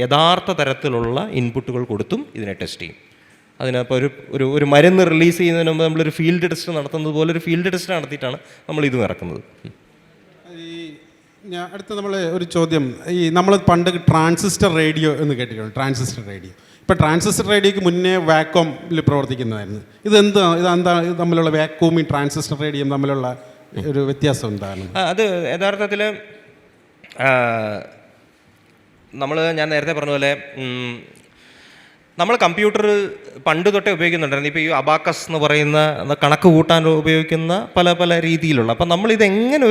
Speaker 2: യഥാർത്ഥ തരത്തിലുള്ള ഇൻപുട്ടുകൾ കൊടുത്തും ഇതിനെ ടെസ്റ്റ് ചെയ്യും. അതിനപ്പോൾ ഒരു മരുന്ന് റിലീസ് ചെയ്യുന്നതിന് മുമ്പ് നമ്മളൊരു ഫീൽഡ് ടെസ്റ്റ് നടത്തുന്നത് പോലെ ഒരു ഫീൽഡ് ടെസ്റ്റ് നടത്തിയിട്ടാണ് നമ്മൾ ഇതും ഇറക്കുന്നത്.
Speaker 1: അടുത്ത നമ്മൾ ഒരു ചോദ്യം, നമ്മൾ പണ്ട് ട്രാൻസിസ്റ്റർ റേഡിയോ എന്ന് കേട്ടിട്ടുണ്ട്. ട്രാൻസിസ്റ്റർ റേഡിയോ ഇപ്പോൾ ട്രാൻസിസ്റ്റർ റേഡിയോക്ക് മുന്നേ വാക്വമിൽ പ്രവർത്തിക്കുന്നതായിരുന്നു. ഇതെന്താ ഇത് തമ്മിലുള്ള വാക്വവും ട്രാൻസിസ്റ്റർ റേഡിയോയും തമ്മിലുള്ള ഒരു വ്യത്യാസം എന്താണ്?
Speaker 2: അത് യഥാർത്ഥത്തിൽ ഞാൻ നേരത്തെ പറഞ്ഞ പോലെ നമ്മൾ കമ്പ്യൂട്ടർ പണ്ട് തൊട്ടേ ഉപയോഗിക്കുന്നുണ്ടായിരുന്നു. ഇപ്പോൾ ഈ അബാക്കസ് എന്ന് പറയുന്ന കണക്ക് കൂട്ടാൻ ഉപയോഗിക്കുന്ന പല രീതിയിലുള്ള, അപ്പം നമ്മളിത് എങ്ങനെ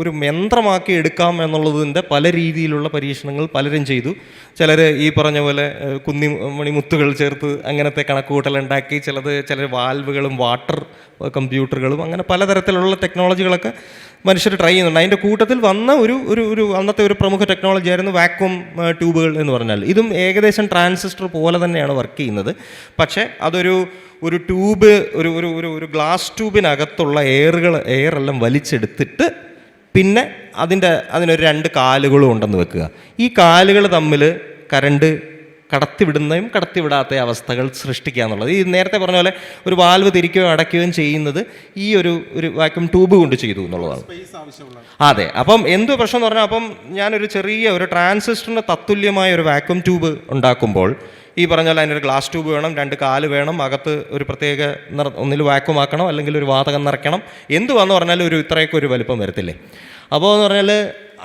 Speaker 2: ഒരു യന്ത്രമാക്കി എടുക്കാം എന്നുള്ളതിൻ്റെ പല രീതിയിലുള്ള പരീക്ഷണങ്ങൾ പലരും ചെയ്തു. ചിലർ ഈ പറഞ്ഞ പോലെ മണിമുത്തുകൾ ചേർത്ത് അങ്ങനത്തെ കണക്ക് കൂട്ടലുണ്ടാക്കി, ചിലർ വാൽവുകളും വാട്ടർ കമ്പ്യൂട്ടറുകളും അങ്ങനെ പലതരത്തിലുള്ള ടെക്നോളജികളൊക്കെ മനുഷ്യർ ട്രൈ ചെയ്യുന്നുണ്ട്. അതിൻ്റെ കൂട്ടത്തിൽ വന്ന ഒരു അന്നത്തെ ഒരു പ്രമുഖ ടെക്നോളജി ആയിരുന്നു വാക്വം ട്യൂബുകൾ എന്ന് പറഞ്ഞാൽ. ഇതും ഏകദേശം ട്രാൻസിസ്റ്റർ പോലെ തന്നെയാണ് വർക്ക് ചെയ്യുന്നത്. പക്ഷേ ഒരു ട്യൂബ് ഒരു ഗ്ലാസ് ട്യൂബിനകത്തുള്ള എയറെല്ലാം വലിച്ചെടുത്തിട്ട് പിന്നെ അതിനൊരു 2 കാലുകളും ഉണ്ടെന്ന് വെക്കുക. ഈ കാലുകൾ തമ്മിൽ കറണ്ട് കടത്തിവിടുന്നതും കടത്തിവിടാത്ത അവസ്ഥകൾ സൃഷ്ടിക്കുക എന്നുള്ളത്. ഈ നേരത്തെ പറഞ്ഞ പോലെ ഒരു വാൽവ് തിരിക്കുകയോ അടയ്ക്കുകയും ചെയ്യുന്നത് ഈ ഒരു വാക്യൂം ട്യൂബ് കൊണ്ട് ചെയ്തു എന്നുള്ളതാണ്. അതെ. അപ്പം എന്ത് പ്രശ്നം എന്ന് പറഞ്ഞാൽ, അപ്പം ഞാനൊരു ചെറിയ ഒരു ട്രാൻസിസ്റ്ററിന് തത്തുല്യമായ ഒരു വാക്യൂം ട്യൂബ് ഉണ്ടാക്കുമ്പോൾ ഈ പറഞ്ഞ പോലെ അതിനൊരു ഗ്ലാസ് ട്യൂബ് വേണം, 2 കാല് വേണം, അകത്ത് ഒരു പ്രത്യേക ഒന്നിൽ വാക്യൂം ആക്കണം, അല്ലെങ്കിൽ ഒരു വാതകം നിറയ്ക്കണം. എന്തുവാന്ന് പറഞ്ഞാൽ ഇത്രയൊക്കെ ഒരു വലുപ്പം വരത്തില്ലേ. അപ്പോൾ എന്ന് പറഞ്ഞാൽ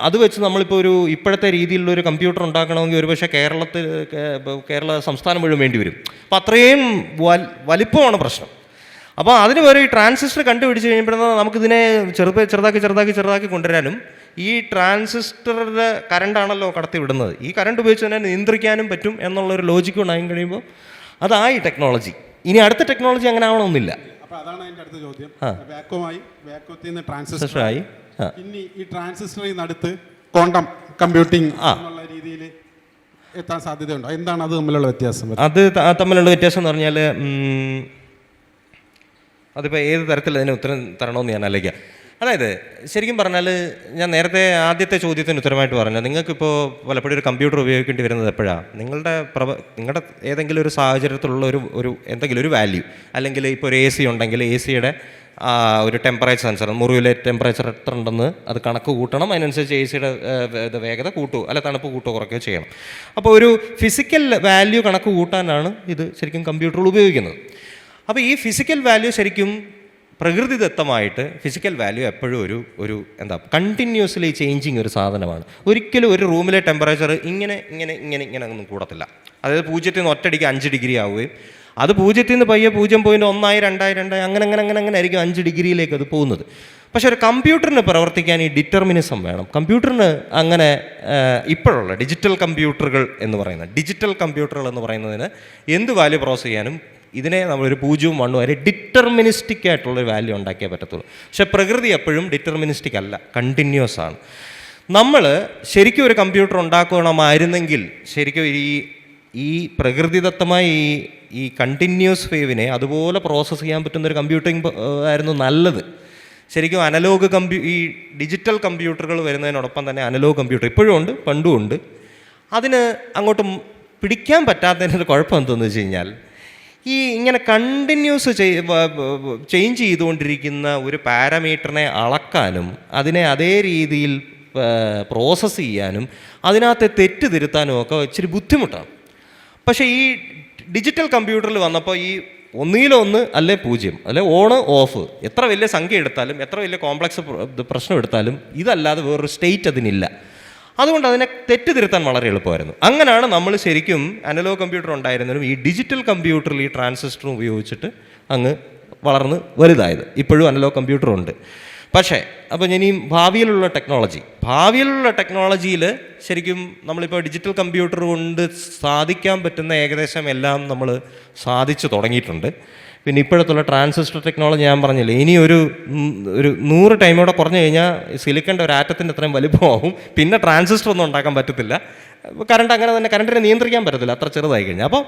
Speaker 2: അത് വെച്ച് നമ്മളിപ്പോൾ ഇപ്പോഴത്തെ രീതിയിലുള്ള ഒരു കമ്പ്യൂട്ടർ ഉണ്ടാക്കണമെങ്കിൽ ഒരുപക്ഷെ കേരള സംസ്ഥാനം മുഴുവൻ വേണ്ടി വരും. അപ്പോൾ അത്രയും വലിപ്പമാണ് പ്രശ്നം. അപ്പോൾ അതിന് വരെ ഈ ട്രാൻസിസ്റ്റർ കണ്ടുപിടിച്ച് കഴിയുമ്പോഴത്തേക്കും നമുക്കിതിനെ ചെറുതാക്കി കൊണ്ടുവരാനും, ഈ ട്രാൻസിസ്റ്ററിൻ്റെ കറണ്ടാണല്ലോ കടത്തി വിടുന്നത്, ഈ കറണ്ട് ഉപയോഗിച്ച് തന്നെ നിയന്ത്രിക്കാനും പറ്റും എന്നുള്ളൊരു ലോജിക്ക് ഉണ്ടായി കഴിയുമ്പോൾ അതായി ടെക്നോളജി. ഇനി അടുത്ത ടെക്നോളജി അങ്ങനെ ആവണമെന്നില്ല.
Speaker 1: അപ്പോൾ അതാണ് എൻ്റെ അടുത്ത ചോദ്യം. വാക്വത്തിൽ നിന്ന് ട്രാൻസിസ്റ്ററായി, ഇനി ഈ ട്രാൻസിസ്റ്ററിൽ നിന്ന് അടുത്ത് ക്വാണ്ടം കമ്പ്യൂട്ടിംഗ് എന്നുള്ള രീതിയിൽ എത്താൻ സാധ്യതയുണ്ടോ? എന്താണ് അത് തമ്മിലുള്ള വ്യത്യാസം?
Speaker 2: തമ്മിലുള്ള വ്യത്യാസം എന്ന് പറഞ്ഞാൽ അതിപ്പോൾ ഏത് തരത്തിൽ അതിന് ഉത്തരം തരണമെന്ന് ഞാൻ ആലോചിക്കാം. അതായത് ശരിക്കും പറഞ്ഞാൽ ഞാൻ നേരത്തെ ആദ്യത്തെ ചോദ്യത്തിന് ഉത്തരമായിട്ട് പറഞ്ഞു, നിങ്ങൾക്കിപ്പോൾ പലപ്പോഴും ഒരു കമ്പ്യൂട്ടർ ഉപയോഗിക്കേണ്ടി വരുന്നത് എപ്പോഴാണ്? നിങ്ങളുടെ ഏതെങ്കിലും ഒരു സാഹചര്യത്തിലുള്ള എന്തെങ്കിലും ഒരു വാല്യൂ, അല്ലെങ്കിൽ ഇപ്പോൾ ഒരു AC ഉണ്ടെങ്കിൽ AC-യുടെ ഒരു ടെമ്പറേച്ചർ സെൻസർ, മുറിയിലെ ടെമ്പറേച്ചർ എത്ര ഉണ്ടെന്ന് അത് കണക്ക് കൂട്ടണം. അതിനനുസരിച്ച് AC-യുടെ വേഗത കൂട്ടുകയോ അല്ല തണുപ്പ് കൂട്ടുകയോ കുറയ്ക്കുകയോ ചെയ്യണം. അപ്പോൾ ഒരു ഫിസിക്കൽ വാല്യൂ കണക്ക് കൂട്ടാനാണ് ഇത് ശരിക്കും കമ്പ്യൂട്ടറുകൾ ഉപയോഗിക്കുന്നത്. അപ്പോൾ ഈ ഫിസിക്കൽ വാല്യൂ ശരിക്കും പ്രകൃതിദത്തമായിട്ട് ഫിസിക്കൽ വാല്യൂ എപ്പോഴും കണ്ടിന്യൂസ്ലി ചേഞ്ചിങ് ഒരു സാധനമാണ്. ഒരിക്കലും ഒരു റൂമിലെ ടെമ്പറേച്ചർ ഇങ്ങനെ ഒന്നും കൂടത്തില്ല. അതായത് 0-ൽ നിന്ന് ഒറ്റയടിക്ക് 5 ഡിഗ്രി ആവുകയും അത് 0-ൽ നിന്ന് പയ്യെ 0.1 2 അങ്ങനെ ആയിരിക്കും 5 ഡിഗ്രിയിലേക്ക് അത് പോകുന്നത്. പക്ഷേ ഒരു കമ്പ്യൂട്ടറിന് പ്രവർത്തിക്കാൻ ഈ ഡിറ്റർമിനിസം വേണം. കമ്പ്യൂട്ടറിന് അങ്ങനെ ഇപ്പോഴുള്ള ഡിജിറ്റൽ കമ്പ്യൂട്ടറുകൾ എന്ന് പറയുന്നതിന് എന്ത് വാല്യൂ പ്രോസസ് ചെയ്യാനും ഇതിനെ നമ്മളൊരു 0-ഉം 1-ഉം വരെ ഡിറ്റർമിനിസ്റ്റിക് ആയിട്ടുള്ളൊരു വാല്യൂ ഉണ്ടാക്കിയേ പറ്റത്തുള്ളൂ. പക്ഷേ പ്രകൃതി എപ്പോഴും ഡിറ്റർമിനിസ്റ്റിക് അല്ല, കണ്ടിന്യൂസ് ആണ്. നമ്മൾ ശരിക്കും ഒരു കമ്പ്യൂട്ടർ ഉണ്ടാക്കണമായിരുന്നെങ്കിൽ ശരിക്കും ഈ പ്രകൃതിദത്തമായ ഈ കണ്ടിന്യൂസ് വേവിനെ അതുപോലെ പ്രോസസ്സ് ചെയ്യാൻ പറ്റുന്നൊരു കമ്പ്യൂട്ടിംഗ് ആയിരുന്നു നല്ലത്. ശരിക്കും ഈ ഡിജിറ്റൽ കമ്പ്യൂട്ടറുകൾ വരുന്നതിനോടൊപ്പം തന്നെ അനലോഗ് കമ്പ്യൂട്ടർ ഇപ്പോഴും ഉണ്ട്, പണ്ടും ഉണ്ട്. അതിന് അങ്ങോട്ട് പിടിക്കാൻ പറ്റാത്തതിനൊരു കുഴപ്പം എന്തെന്ന് വെച്ച് കഴിഞ്ഞാൽ, ഈ ഇങ്ങനെ കണ്ടിന്യൂസ് ചേഞ്ച് ചെയ്തുകൊണ്ടിരിക്കുന്ന ഒരു പാരാമീറ്ററിനെ അളക്കാനും അതിനെ അതേ രീതിയിൽ പ്രോസസ്സ് ചെയ്യാനും അതിനകത്തെ തെറ്റ് തിരുത്താനും ഒക്കെ ഇച്ചിരി ബുദ്ധിമുട്ടാണ്. പക്ഷേ ഈ ഡിജിറ്റൽ കമ്പ്യൂട്ടറിൽ വന്നപ്പോൾ ഈ 1 അല്ലെ 0 അല്ലെ ഓണ് ഓഫ്, എത്ര വലിയ സംഖ്യ എടുത്താലും എത്ര വലിയ കോംപ്ലക്സ് പ്രശ്നം എടുത്താലും ഇതല്ലാതെ വേറൊരു സ്റ്റേറ്റ് അതിനില്ല. അതുകൊണ്ട് അതിനെ തെറ്റിതിരുത്താൻ വളരെ എളുപ്പമായിരുന്നു. അങ്ങനെയാണ് നമ്മൾ ശരിക്കും അനലോഗ് കമ്പ്യൂട്ടർ ഉണ്ടായിരുന്നതും ഈ ഡിജിറ്റൽ കമ്പ്യൂട്ടറിൽ ഈ ട്രാൻസിസ്റ്ററും ഉപയോഗിച്ചിട്ട് അങ്ങ് വളർന്ന് വലുതായത്. ഇപ്പോഴും അനലോഗ് കമ്പ്യൂട്ടറുണ്ട്. പക്ഷേ അപ്പോൾ ഇനി ഭാവിയിലുള്ള ടെക്നോളജിയിൽ ശരിക്കും നമ്മളിപ്പോൾ ഡിജിറ്റൽ കമ്പ്യൂട്ടർ കൊണ്ട് സാധിക്കാൻ പറ്റുന്ന ഏകദേശം എല്ലാം നമ്മൾ സാധിച്ചു തുടങ്ങിയിട്ടുണ്ട്. പിന്നെ ഇപ്പോഴത്തുള്ള ട്രാൻസിസ്റ്റർ ടെക്നോളജി ഞാൻ പറഞ്ഞില്ലേ, ഇനി ഒരു 100 ടൈമോടെ കുറഞ്ഞു കഴിഞ്ഞാൽ സിലിക്കൻ്റെ ഒരു ആറ്റത്തിൻ്റെ അത്രയും വലിപ്പമാവും. പിന്നെ ട്രാൻസിസ്റ്റർ ഒന്നും ഉണ്ടാക്കാൻ പറ്റത്തില്ല. കറണ്ടിനെ നിയന്ത്രിക്കാൻ പറ്റത്തില്ല, അത്ര ചെറുതായി കഴിഞ്ഞാൽ. അപ്പോൾ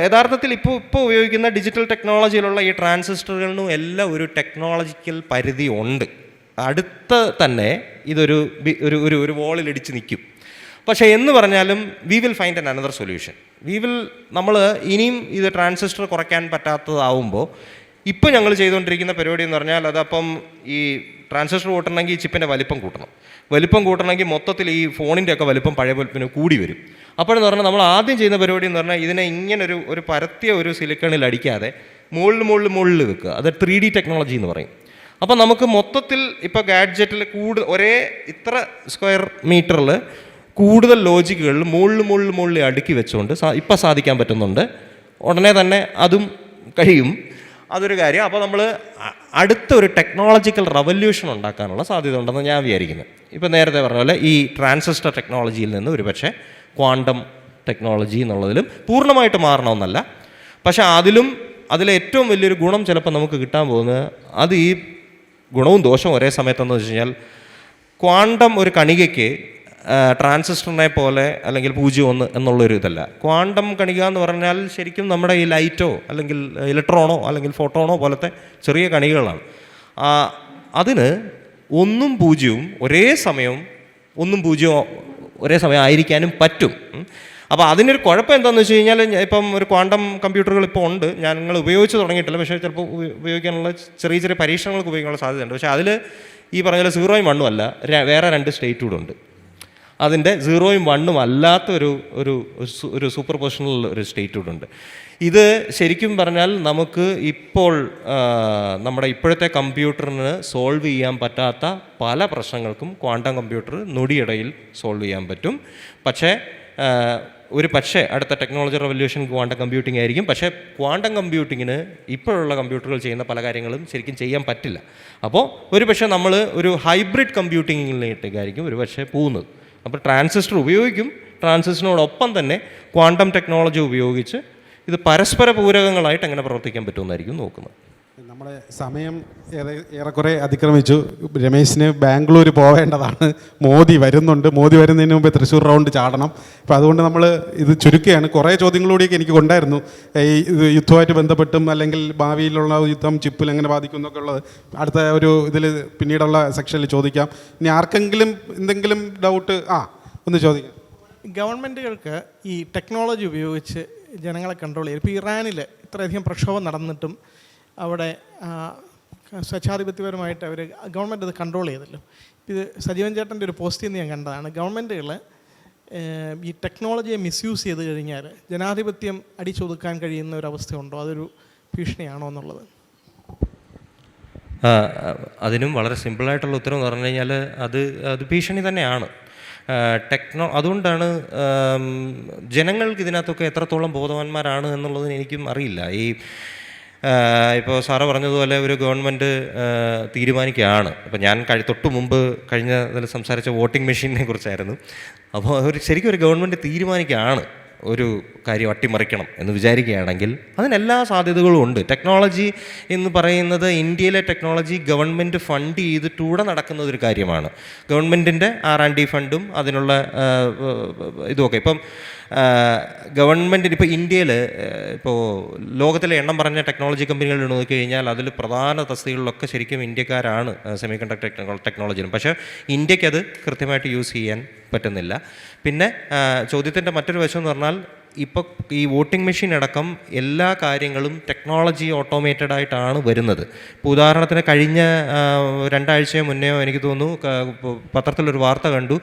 Speaker 2: യഥാർത്ഥത്തിൽ ഇപ്പോൾ ഉപയോഗിക്കുന്ന ഡിജിറ്റൽ ടെക്നോളജിയിലുള്ള ഈ ട്രാൻസിസ്റ്ററുകളിനും എല്ലാം ഒരു ടെക്നോളജിക്കൽ പരിധി ഉണ്ട്. അടുത്ത തന്നെ ഇതൊരു ഒരു വോളിൽ ഇടിച്ച് നിൽക്കും. പക്ഷേ എന്ന് പറഞ്ഞാലും we will find an another solution. നമ്മൾ ഇനിയും ഇത് ട്രാൻസിസ്റ്റർ കുറയ്ക്കാൻ പറ്റാത്തതാവുമ്പോൾ ഇപ്പോൾ ഞങ്ങൾ ചെയ്തുകൊണ്ടിരിക്കുന്ന പരിപാടി എന്ന് പറഞ്ഞാൽ അതപ്പം ഈ ട്രാൻസിസ്റ്റർ കൂട്ടണമെങ്കിൽ ഈ ചിപ്പിൻ്റെ വലിപ്പം കൂട്ടണമെങ്കിൽ മൊത്തത്തിൽ ഈ ഫോണിൻ്റെയൊക്കെ വലിപ്പം പഴയ വലിപ്പിന് കൂടി വരും. അപ്പോഴെന്ന് പറഞ്ഞാൽ നമ്മൾ ആദ്യം ചെയ്യുന്ന പരിപാടി എന്ന് പറഞ്ഞാൽ ഇതിനെ ഇങ്ങനെ ഒരു പരത്തിയ ഒരു സിലിക്കണിൽ അടിക്കാതെ മുകളിൽ വെക്കുക. അത് 3D ടെക്നോളജി എന്ന് പറയും. അപ്പോൾ നമുക്ക് മൊത്തത്തിൽ ഇപ്പോൾ ഗാഡ്ജറ്റിൽ ഒരേ ഇത്ര സ്ക്വയർ മീറ്ററിൽ കൂടുതൽ ലോജിക്കുകളിൽ മുകളിൽ അടുക്കി വെച്ചുകൊണ്ട് ഇപ്പം സാധിക്കാൻ പറ്റുന്നുണ്ട്. ഉടനെ തന്നെ അതും കഴിയും. അതൊരു കാര്യം. അപ്പോൾ നമ്മൾ അടുത്ത ഒരു ടെക്നോളജിക്കൽ റവല്യൂഷൻ ഉണ്ടാക്കാനുള്ള സാധ്യത ഉണ്ടെന്ന് ഞാൻ വിചാരിക്കുന്നത്. ഇപ്പോൾ നേരത്തെ പറഞ്ഞ പോലെ ഈ ട്രാൻസിസ്റ്റർ ടെക്നോളജിയിൽ നിന്ന് ഒരു പക്ഷേ ക്വാണ്ടം ടെക്നോളജി എന്നുള്ളതിലും പൂർണ്ണമായിട്ട് മാറണമെന്നല്ല. പക്ഷേ അതിലേറ്റവും വലിയൊരു ഗുണം ചിലപ്പോൾ നമുക്ക് കിട്ടാൻ പോകുന്നത് അത് ഈ ഗുണവും ദോഷവും ഒരേ സമയത്തെന്ന് വെച്ച് കഴിഞ്ഞാൽ ക്വാണ്ടം ഒരു കണികയ്ക്ക് ട്രാൻസിസ്റ്ററിനെ പോലെ അല്ലെങ്കിൽ 0-1 എന്നുള്ളൊരു ഇതല്ല. ക്വാണ്ടം കണിക എന്ന് പറഞ്ഞാൽ ശരിക്കും നമ്മുടെ ഈ ലൈറ്റോ അല്ലെങ്കിൽ ഇലക്ട്രോണോ അല്ലെങ്കിൽ ഫോട്ടോണോ പോലത്തെ ചെറിയ കണികകളാണ്. അതിന് 1ഉം 0ഉം ഒരേ സമയം ആയിരിക്കാനും പറ്റും. അപ്പോൾ അതിനൊരു കുഴപ്പം എന്താണെന്ന് വെച്ച് കഴിഞ്ഞാൽ ഇപ്പം ഒരു ക്വാണ്ടം കമ്പ്യൂട്ടറുകൾ ഇപ്പോൾ ഉണ്ട്, ഞങ്ങൾ ഉപയോഗിച്ച് തുടങ്ങിയിട്ടില്ല. പക്ഷേ ചിലപ്പോൾ ഉപയോഗിക്കാനുള്ള ചെറിയ പരീക്ഷണങ്ങൾക്ക് ഉപയോഗിക്കാനുള്ള സാധ്യതയുണ്ട്. പക്ഷേ അതിൽ ഈ പറഞ്ഞ 0ഉം 1ഉം അല്ല, വേറെ 2 സ്റ്റേറ്റ് കൂടെ ഉണ്ട്. അതിൻ്റെ 0ഉം 1ഉം അല്ലാത്ത ഒരു സൂപ്പർ പൊസിഷണൽ ഒരു സ്റ്റേറ്റ് കൂടെ ഉണ്ട്. ഇത് ശരിക്കും പറഞ്ഞാൽ നമുക്ക് ഇപ്പോൾ നമ്മുടെ ഇപ്പോഴത്തെ കമ്പ്യൂട്ടറിന് സോൾവ് ചെയ്യാൻ പറ്റാത്ത പല പ്രശ്നങ്ങൾക്കും ക്വാണ്ടം കമ്പ്യൂട്ടർ നൊടിയിടയിൽ സോൾവ് ചെയ്യാൻ പറ്റും. പക്ഷേ അടുത്ത ടെക്നോളജി റെവല്യൂഷൻ ക്വാണ്ടം കമ്പ്യൂട്ടിംഗ് ആയിരിക്കും. പക്ഷേ ക്വാണ്ടം കമ്പ്യൂട്ടിങ്ങിന് ഇപ്പോഴുള്ള കമ്പ്യൂട്ടറുകൾ ചെയ്യുന്ന പല കാര്യങ്ങളും ശരിക്കും ചെയ്യാൻ പറ്റില്ല. അപ്പോൾ ഒരു പക്ഷേ നമ്മൾ ഒരു ഹൈബ്രിഡ് കമ്പ്യൂട്ടിങ്ങിലേക്കായിരിക്കും ഒരു പക്ഷേ പോകുന്നത്. അപ്പോൾ ട്രാൻസിസ്റ്റർ ഉപയോഗിക്കും, ട്രാൻസിസ്റ്ററിനോടൊപ്പം തന്നെ ക്വാണ്ടം ടെക്നോളജി ഉപയോഗിച്ച് ഇത് പരസ്പര പൂരകങ്ങളായിട്ട് എങ്ങനെ പ്രവർത്തിക്കാൻ പറ്റുമെന്നായിരിക്കും നോക്കുന്നത്.
Speaker 1: നമ്മുടെ സമയം ഏറെക്കുറെ അതിക്രമിച്ചു. രമേശിന് ബാംഗ്ലൂർ പോവേണ്ടതാണ്. മോദി വരുന്നതിന് മുമ്പ് തൃശ്ശൂർ റൗണ്ട് ചാടണം. അപ്പോൾ അതുകൊണ്ട് നമ്മൾ ഇത് ചുരുക്കുകയാണ്. കുറേ ചോദ്യങ്ങളൂടെയൊക്കെ എനിക്ക് ഉണ്ടായിരുന്നു, ഈ യുദ്ധവുമായിട്ട് ബന്ധപ്പെട്ടും അല്ലെങ്കിൽ ഭാവിയിലുള്ള യുദ്ധം ചിപ്പിൽ എങ്ങനെ ബാധിക്കും എന്നൊക്കെ ഉള്ളത് അടുത്ത ഒരു ഇതിൽ പിന്നീടുള്ള സെക്ഷനിൽ ചോദിക്കാം. ഇനി ആർക്കെങ്കിലും എന്തെങ്കിലും ഡൗട്ട് ഒന്ന് ചോദിക്കാം.
Speaker 3: ഗവൺമെൻറ്റുകൾക്ക് ഈ ടെക്നോളജി ഉപയോഗിച്ച് ജനങ്ങളെ കൺട്രോൾ ചെയ്യും. ഇപ്പോൾ ഇറാനിൽ ഇത്രയധികം പ്രക്ഷോഭം നടന്നിട്ടും അവിടെ സ്വച്ഛാധിപത്യപരമായിട്ട് ഗവൺമെൻറ് അത് കൺട്രോൾ ചെയ്തല്ലോ. ഇത് സജീവൻ ചേട്ടൻ്റെ ഒരു പോസ്റ്റിൽ നിന്ന് ഞാൻ കണ്ടതാണ്. ഗവൺമെൻറ്റുകൾ ഈ ടെക്നോളജിയെ മിസ്യൂസ് ചെയ്ത് കഴിഞ്ഞാൽ ജനാധിപത്യം അടിച്ചൊതുക്കാൻ കഴിയുന്ന ഒരു അവസ്ഥയുണ്ടോ? അതൊരു ഭീഷണിയാണോ എന്നുള്ളത്.
Speaker 2: അതിനും വളരെ സിമ്പിളായിട്ടുള്ള ഉത്തരം എന്ന് പറഞ്ഞു കഴിഞ്ഞാൽ അത് ഭീഷണി തന്നെയാണ്. അതുകൊണ്ടാണ് ജനങ്ങൾക്ക് ഇതിനകത്തൊക്കെ എത്രത്തോളം ബോധവാന്മാരാണ് എന്നുള്ളതിന് എനിക്കും അറിയില്ല. ഇപ്പോൾ സാറ് പറഞ്ഞതുപോലെ ഒരു ഗവൺമെൻറ് തീരുമാനിക്കുകയാണ്. അപ്പോൾ ഞാൻ തൊട്ട് മുമ്പ് കഴിഞ്ഞതിൽ സംസാരിച്ച വോട്ടിംഗ് മെഷീനെ കുറിച്ചായിരുന്നു. അപ്പോൾ ശരിക്കും ഒരു ഗവൺമെൻറ് തീരുമാനിക്കുകയാണ് ഒരു കാര്യം അട്ടിമറിക്കണം എന്ന് വിചാരിക്കുകയാണെങ്കിൽ അതിനെല്ലാ സാധ്യതകളും ഉണ്ട്. ടെക്നോളജി എന്ന് പറയുന്നത് ഇന്ത്യയിലെ ടെക്നോളജി ഗവൺമെൻറ് ഫണ്ട് ചെയ്തിട്ടൂടെ നടക്കുന്ന ഒരു കാര്യമാണ്. ഗവൺമെൻറ്റിൻ്റെ R&D ഫണ്ടും അതിനുള്ള ഇതുമൊക്കെ ഇപ്പം ഗവൺമെൻറ്റിന് ഇപ്പോൾ ഇന്ത്യയിൽ ഇപ്പോൾ ലോകത്തിലെ എണ്ണം പറഞ്ഞ ടെക്നോളജി കമ്പനികളിൽ നോക്കിക്കഴിഞ്ഞാൽ അതിൽ പ്രധാന തസ്തികകളിലൊക്കെ ശരിക്കും ഇന്ത്യക്കാരാണ് സെമി കണ്ടക്ടർ ടെക്നോളജിയിലും. പക്ഷേ ഇന്ത്യക്കത് കൃത്യമായിട്ട് യൂസ് ചെയ്യാൻ പറ്റുന്നില്ല. പിന്നെ ചോദ്യത്തിൻ്റെ മറ്റൊരു വശം എന്ന് പറഞ്ഞാൽ ഇപ്പോൾ ഈ വോട്ടിംഗ് മെഷീൻ അടക്കം എല്ലാ കാര്യങ്ങളും ടെക്നോളജി ഓട്ടോമേറ്റഡ് ആയിട്ടാണ് വരുന്നത്. ഇപ്പോൾ ഉദാഹരണത്തിന് കഴിഞ്ഞ 2 ആഴ്ച മുന്നെയോ എനിക്ക് തോന്നുന്നു പത്രത്തിലൊരു വാർത്ത കണ്ടു.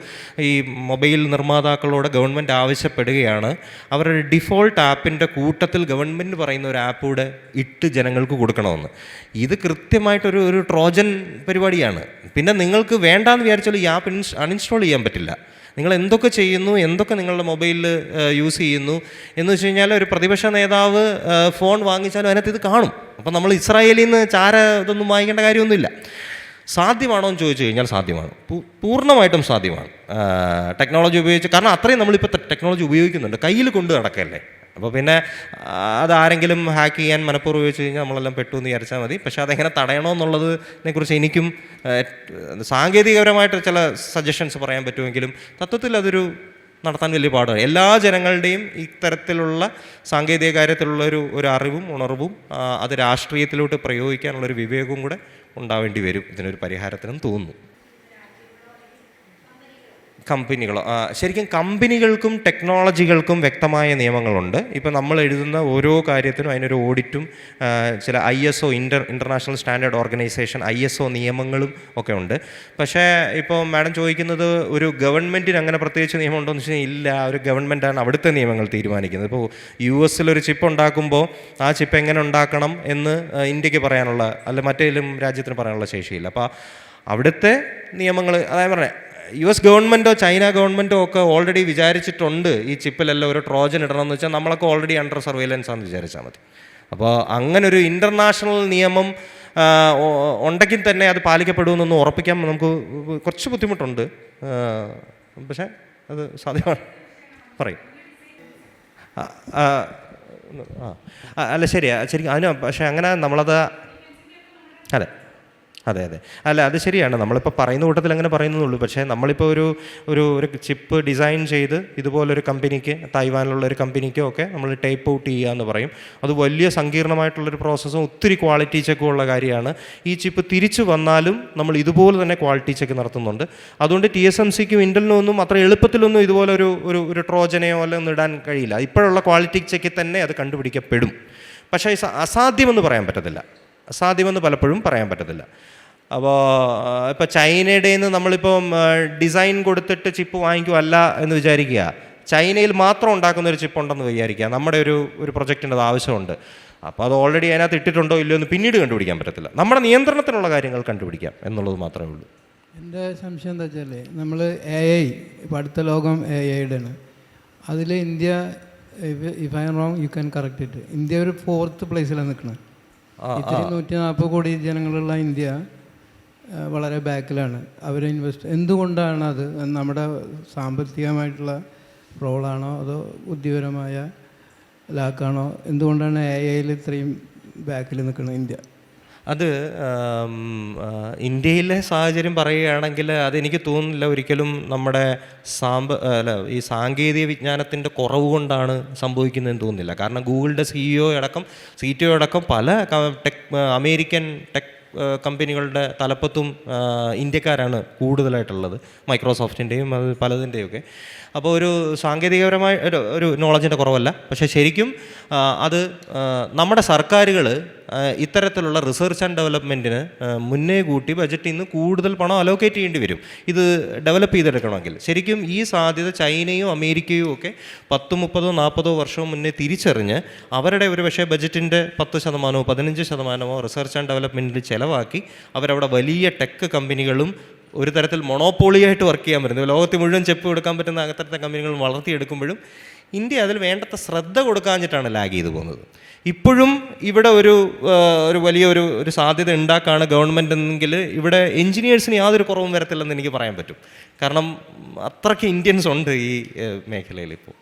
Speaker 2: ഈ മൊബൈൽ നിർമ്മാതാക്കളോട് ഗവൺമെൻറ് ആവശ്യപ്പെടുകയാണ് അവരുടെ ഡിഫോൾട്ട് ആപ്പിൻ്റെ കൂട്ടത്തിൽ ഗവൺമെൻറ് പറയുന്ന ഒരു ആപ്പ് കൂടെ ഇട്ട് ജനങ്ങൾക്ക് കൊടുക്കണമെന്ന്. ഇത് കൃത്യമായിട്ടൊരു ട്രോജൻ പരിപാടിയാണ്. പിന്നെ നിങ്ങൾക്ക് വേണ്ടാന്ന് വിചാരിച്ചാൽ ഈ ആപ്പ് അൺഇൻസ്റ്റാൾ ചെയ്യാൻ പറ്റില്ല. നിങ്ങൾ എന്തൊക്കെ ചെയ്യുന്നു, എന്തൊക്കെ നിങ്ങളുടെ മൊബൈലിൽ യൂസ് ചെയ്യുന്നു എന്ന് വെച്ച് കഴിഞ്ഞാൽ ഒരു പ്രതിപക്ഷ നേതാവ് ഫോൺ വാങ്ങിച്ചാലും അതിനകത്ത് ഇത് കാണും. അപ്പം നമ്മൾ ഇസ്രായേലിൽ നിന്ന് ഇതൊന്നും വാങ്ങിക്കേണ്ട കാര്യമൊന്നുമില്ല. സാധ്യമാണോ എന്ന് ചോദിച്ചു കഴിഞ്ഞാൽ സാധ്യമാണ്, പൂർണ്ണമായിട്ടും സാധ്യമാണ്. ടെക്നോളജി ഉപയോഗിച്ച്, കാരണം അത്രയും നമ്മളിപ്പോൾ ടെക്നോളജി ഉപയോഗിക്കുന്നുണ്ട്, കയ്യിൽ കൊണ്ട് നടക്കല്ലേ. അപ്പോൾ പിന്നെ അതാരെങ്കിലും ഹാക്ക് ചെയ്യാൻ മനഃപൂർവ്വം ഉപയോഗിച്ച് കഴിഞ്ഞാൽ നമ്മളെല്ലാം പെട്ടു എന്ന് വിചാരിച്ചാൽ മതി. പക്ഷേ അതെങ്ങനെ തടയണമെന്നുള്ളതിനെ കുറിച്ച് എനിക്കും സാങ്കേതികപരമായിട്ട് ചില സജഷൻസ് പറയാൻ പറ്റുമെങ്കിലും തത്വത്തിൽ അതൊരു നടത്താൻ വലിയ പാടാണ്. എല്ലാ ജനങ്ങളുടെയും ഇത്തരത്തിലുള്ള സാങ്കേതിക കാര്യത്തിലുള്ള ഒരു അറിവും ഉണർവും അത് രാഷ്ട്രീയത്തിലോട്ട് പ്രയോഗിക്കാനുള്ളൊരു വിവേകവും കൂടെ ഉണ്ടാവേണ്ടി വരും ഇതിനൊരു പരിഹാരത്തിനും തോന്നുന്നു. കമ്പനികളോ? ശരിക്കും കമ്പനികൾക്കും ടെക്നോളജികൾക്കും വ്യക്തമായ നിയമങ്ങളുണ്ട്. ഇപ്പം നമ്മൾ എഴുതുന്ന ഓരോ കാര്യത്തിനും അതിനൊരു ഓഡിറ്റും ചില ISO international standard organisation ISO നിയമങ്ങളും ഒക്കെ ഉണ്ട്. പക്ഷേ ഇപ്പോൾ മാഡം ചോദിക്കുന്നത് ഒരു ഗവൺമെൻറ്റിന് അങ്ങനെ പ്രത്യേകിച്ച് നിയമം ഉണ്ടോ എന്ന് വെച്ചാൽ ഇല്ല. ഒരു ഗവൺമെൻറ്റാണ് അവിടുത്തെ നിയമങ്ങൾ തീരുമാനിക്കുന്നത്. ഇപ്പോൾ US ഒരു ചിപ്പ് ഉണ്ടാക്കുമ്പോൾ ആ ചിപ്പ് എങ്ങനെ ഉണ്ടാക്കണം എന്ന് ഇന്ത്യക്ക് പറയാനുള്ള അല്ല മറ്റേലും രാജ്യത്തിന് പറയാനുള്ള ശേഷിയില്ല. അപ്പോൾ അവിടുത്തെ നിയമങ്ങൾ, അതായത് പറഞ്ഞത് US ഗവൺമെൻറ്റോ ചൈന ഗവൺമെൻറ്റോ ഒക്കെ ഓൾറെഡി വിചാരിച്ചിട്ടുണ്ട് ഈ ചിപ്പിലെല്ലാം ഒരു ട്രോജൻ ഇടണമെന്ന് വെച്ചാൽ നമ്മളൊക്കെ ഓൾറെഡി അണ്ടർ സർവൈലൻസ് ആണെന്ന് വിചാരിച്ചാൽ മതി. അപ്പോൾ അങ്ങനൊരു ഇൻ്റർനാഷണൽ നിയമം ഉണ്ടെങ്കിൽ തന്നെ അത് പാലിക്കപ്പെടുമെന്നൊന്ന് ഉറപ്പിക്കാൻ നമുക്ക് കുറച്ച് ബുദ്ധിമുട്ടുണ്ട്. പക്ഷേ അത് സാധ്യമാണ്. പറയും. അല്ല ശരിയാ, ശരിക്കും അതിന് പക്ഷേ അങ്ങനെ നമ്മളത് അതെ അതെ അതെ അല്ല അത് ശരിയാണ്. നമ്മളിപ്പോൾ പറയുന്ന കൂട്ടത്തിൽ അങ്ങനെ പറയുന്നതുള്ളൂ. പക്ഷേ നമ്മളിപ്പോൾ ഒരു ചിപ്പ് ഡിസൈൻ ചെയ്ത് ഇതുപോലൊരു കമ്പനിക്ക്, തായ്വാനിലുള്ള ഒരു കമ്പനിക്കോ ഒക്കെ നമ്മൾ ടേപ്പ് ഔട്ട് ചെയ്യുക എന്ന് പറയും. അത് വലിയ സങ്കീർണമായിട്ടുള്ളൊരു പ്രോസസ്സും ഒത്തിരി ക്വാളിറ്റി ചെക്കും ഉള്ള കാര്യമാണ്. ഈ ചിപ്പ് തിരിച്ചു വന്നാലും നമ്മൾ ഇതുപോലെ തന്നെ ക്വാളിറ്റി ചെക്ക് നടത്തുന്നുണ്ട്. അതുകൊണ്ട് TSMCക്കും ഇൻ്റലിനും ഒന്നും അത്ര എളുപ്പത്തിലൊന്നും ഇതുപോലെ ഒരു ട്രോജനെയോ അല്ല ഒന്നും ഇടാൻ കഴിയില്ല. ഇപ്പോഴുള്ള ക്വാളിറ്റി ചെക്കിൽ തന്നെ അത് കണ്ടുപിടിക്കപ്പെടും. പക്ഷേ അസാധ്യമെന്ന് പറയാൻ പറ്റത്തില്ല, അസാധ്യമെന്ന് പലപ്പോഴും പറയാൻ പറ്റത്തില്ല. അപ്പോൾ ഇപ്പോൾ ചൈനയുടെ നിന്ന് നമ്മളിപ്പം ഡിസൈൻ കൊടുത്തിട്ട് ചിപ്പ് വാങ്ങിക്കുമല്ല എന്ന് വിചാരിക്കുക, ചൈനയിൽ മാത്രം ഉണ്ടാക്കുന്ന ഒരു ചിപ്പ് ഉണ്ടെന്ന് വിചാരിക്കുക. നമ്മുടെ ഒരു പ്രൊജക്റ്റിൻ്റെ അത് ആവശ്യമുണ്ട്. അപ്പോൾ അത് ഓൾറെഡി അതിനകത്ത് ഇട്ടിട്ടുണ്ടോ ഇല്ലയോ എന്ന് പിന്നീട് കണ്ടുപിടിക്കാൻ പറ്റത്തില്ല. നമ്മുടെ നിയന്ത്രണത്തിനുള്ള കാര്യങ്ങൾ കണ്ടുപിടിക്കാം എന്നുള്ളത് മാത്രമേ ഉള്ളൂ.
Speaker 4: എൻ്റെ സംശയം എന്താ വെച്ചാൽ നമ്മൾ AI ഇപ്പോൾ അടുത്ത ലോകം AIയുടെയാണ്. അതിൽ India, if I M wrong you can correct it, India ഒരു 4th പ്ലേസിലാണ് നിൽക്കുന്നത്. ഇത്തിരി 140 കോടി ജനങ്ങളുള്ള ഇന്ത്യ വളരെ ബാക്കിലാണ്. അവർ എന്തുകൊണ്ടാണ് അത്? നമ്മുടെ സാമ്പത്തികമായിട്ടുള്ള റോളാണോ അതോ ബുദ്ധിപരമായ ലാക്കാണോ? എന്തുകൊണ്ടാണ് AIയിൽ ഇത്രയും ബാക്കിൽ നിൽക്കുന്നത് ഇന്ത്യ?
Speaker 2: അത് ഇന്ത്യയിലെ സാഹചര്യം പറയുകയാണെങ്കിൽ അതെനിക്ക് തോന്നുന്നില്ല ഒരിക്കലും നമ്മുടെ ഈ സാങ്കേതിക വിജ്ഞാനത്തിൻ്റെ കുറവ് കൊണ്ടാണ് സംഭവിക്കുന്നതെന്ന് തോന്നുന്നില്ല. കാരണം ഗൂഗിളിൻ്റെ CTO അടക്കം പല അമേരിക്കൻ ടെക് കമ്പനികളുടെ തലപ്പത്തും ഇന്ത്യക്കാരാണ് കൂടുതലായിട്ടുള്ളത്, മൈക്രോസോഫ്റ്റിൻ്റെയും അത് പലതിൻ്റെയൊക്കെ. അപ്പോൾ ഒരു സാങ്കേതികപരമായ ഒരു നോളജിൻ്റെ കുറവല്ല. പക്ഷേ ശരിക്കും അത് നമ്മുടെ സർക്കാരുകൾ ഇത്തരത്തിലുള്ള റിസർച്ച് ആൻഡ് ഡെവലപ്മെൻറ്റിന് മുന്നേ കൂട്ടി ബജറ്റിൽ നിന്ന് കൂടുതൽ പണം അലോക്കേറ്റ് ചെയ്യേണ്ടി വരും ഇത് ഡെവലപ്പ് ചെയ്തെടുക്കണമെങ്കിൽ. ശരിക്കും ഈ സാധ്യത ചൈനയും അമേരിക്കയും ഒക്കെ 10, 30, 40 വർഷവും മുന്നേ തിരിച്ചറിഞ്ഞ് അവരുടെ ഒരു പക്ഷേ ബജറ്റിൻ്റെ 10%, 15% റിസർച്ച് ആൻഡ് ഡെവലപ്മെൻറ്റിൽ ചിലവാക്കി അവരവിടെ വലിയ ടെക് കമ്പനികളും ഒരു തരത്തിൽ മൊണോപോളിയായിട്ട് വർക്ക് ചെയ്യാൻ പറ്റുന്നത്, ലോകത്തിൽ മുഴുവൻ ചെപ്പ് കൊടുക്കാൻ പറ്റുന്ന അങ്ങനത്തെ കമ്പനികൾ വളർത്തിയെടുക്കുമ്പോഴും ഇന്ത്യ അതിൽ വേണ്ടത്ര ശ്രദ്ധ കൊടുക്കാഞ്ഞിട്ടാണ് ലാഗ് ചെയ്തു പോകുന്നത്. ഇപ്പോഴും ഇവിടെ ഒരു വലിയ ഒരു സാധ്യത ഉണ്ടാക്കുകയാണ് ഗവൺമെൻറ് എന്നെങ്കിൽ ഇവിടെ എൻജിനീയേഴ്സിന് യാതൊരു കുറവും വരത്തില്ലെന്ന് എനിക്ക് പറയാൻ പറ്റും. കാരണം അത്രയ്ക്ക് ഇന്ത്യൻസ് ഉണ്ട് ഈ മേഖലയിൽ. ഇപ്പോൾ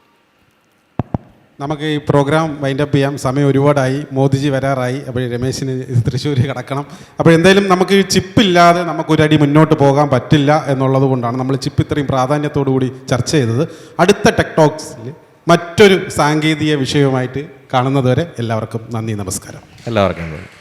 Speaker 1: നമുക്ക് ഈ പ്രോഗ്രാം വൈൻഡപ്പ് ചെയ്യാം, സമയം ഒരുപാടായി, മോദിജി വരാറായി. അപ്പോൾ രമേശിന് തൃശ്ശൂർ കിടക്കണം. അപ്പോൾ എന്തായാലും നമുക്ക് ഈ ചിപ്പില്ലാതെ നമുക്കൊരടി മുന്നോട്ട് പോകാൻ പറ്റില്ല എന്നുള്ളത് കൊണ്ടാണ് നമ്മൾ ചിപ്പ് ഇത്രയും പ്രാധാന്യത്തോടു കൂടി ചർച്ച ചെയ്തത്. അടുത്ത ടെക് ടോക്സിൽ മറ്റൊരു സാങ്കേതിക വിഷയവുമായിട്ട് കാണുന്നതുവരെ എല്ലാവർക്കും നന്ദി, നമസ്കാരം.
Speaker 2: എല്ലാവർക്കും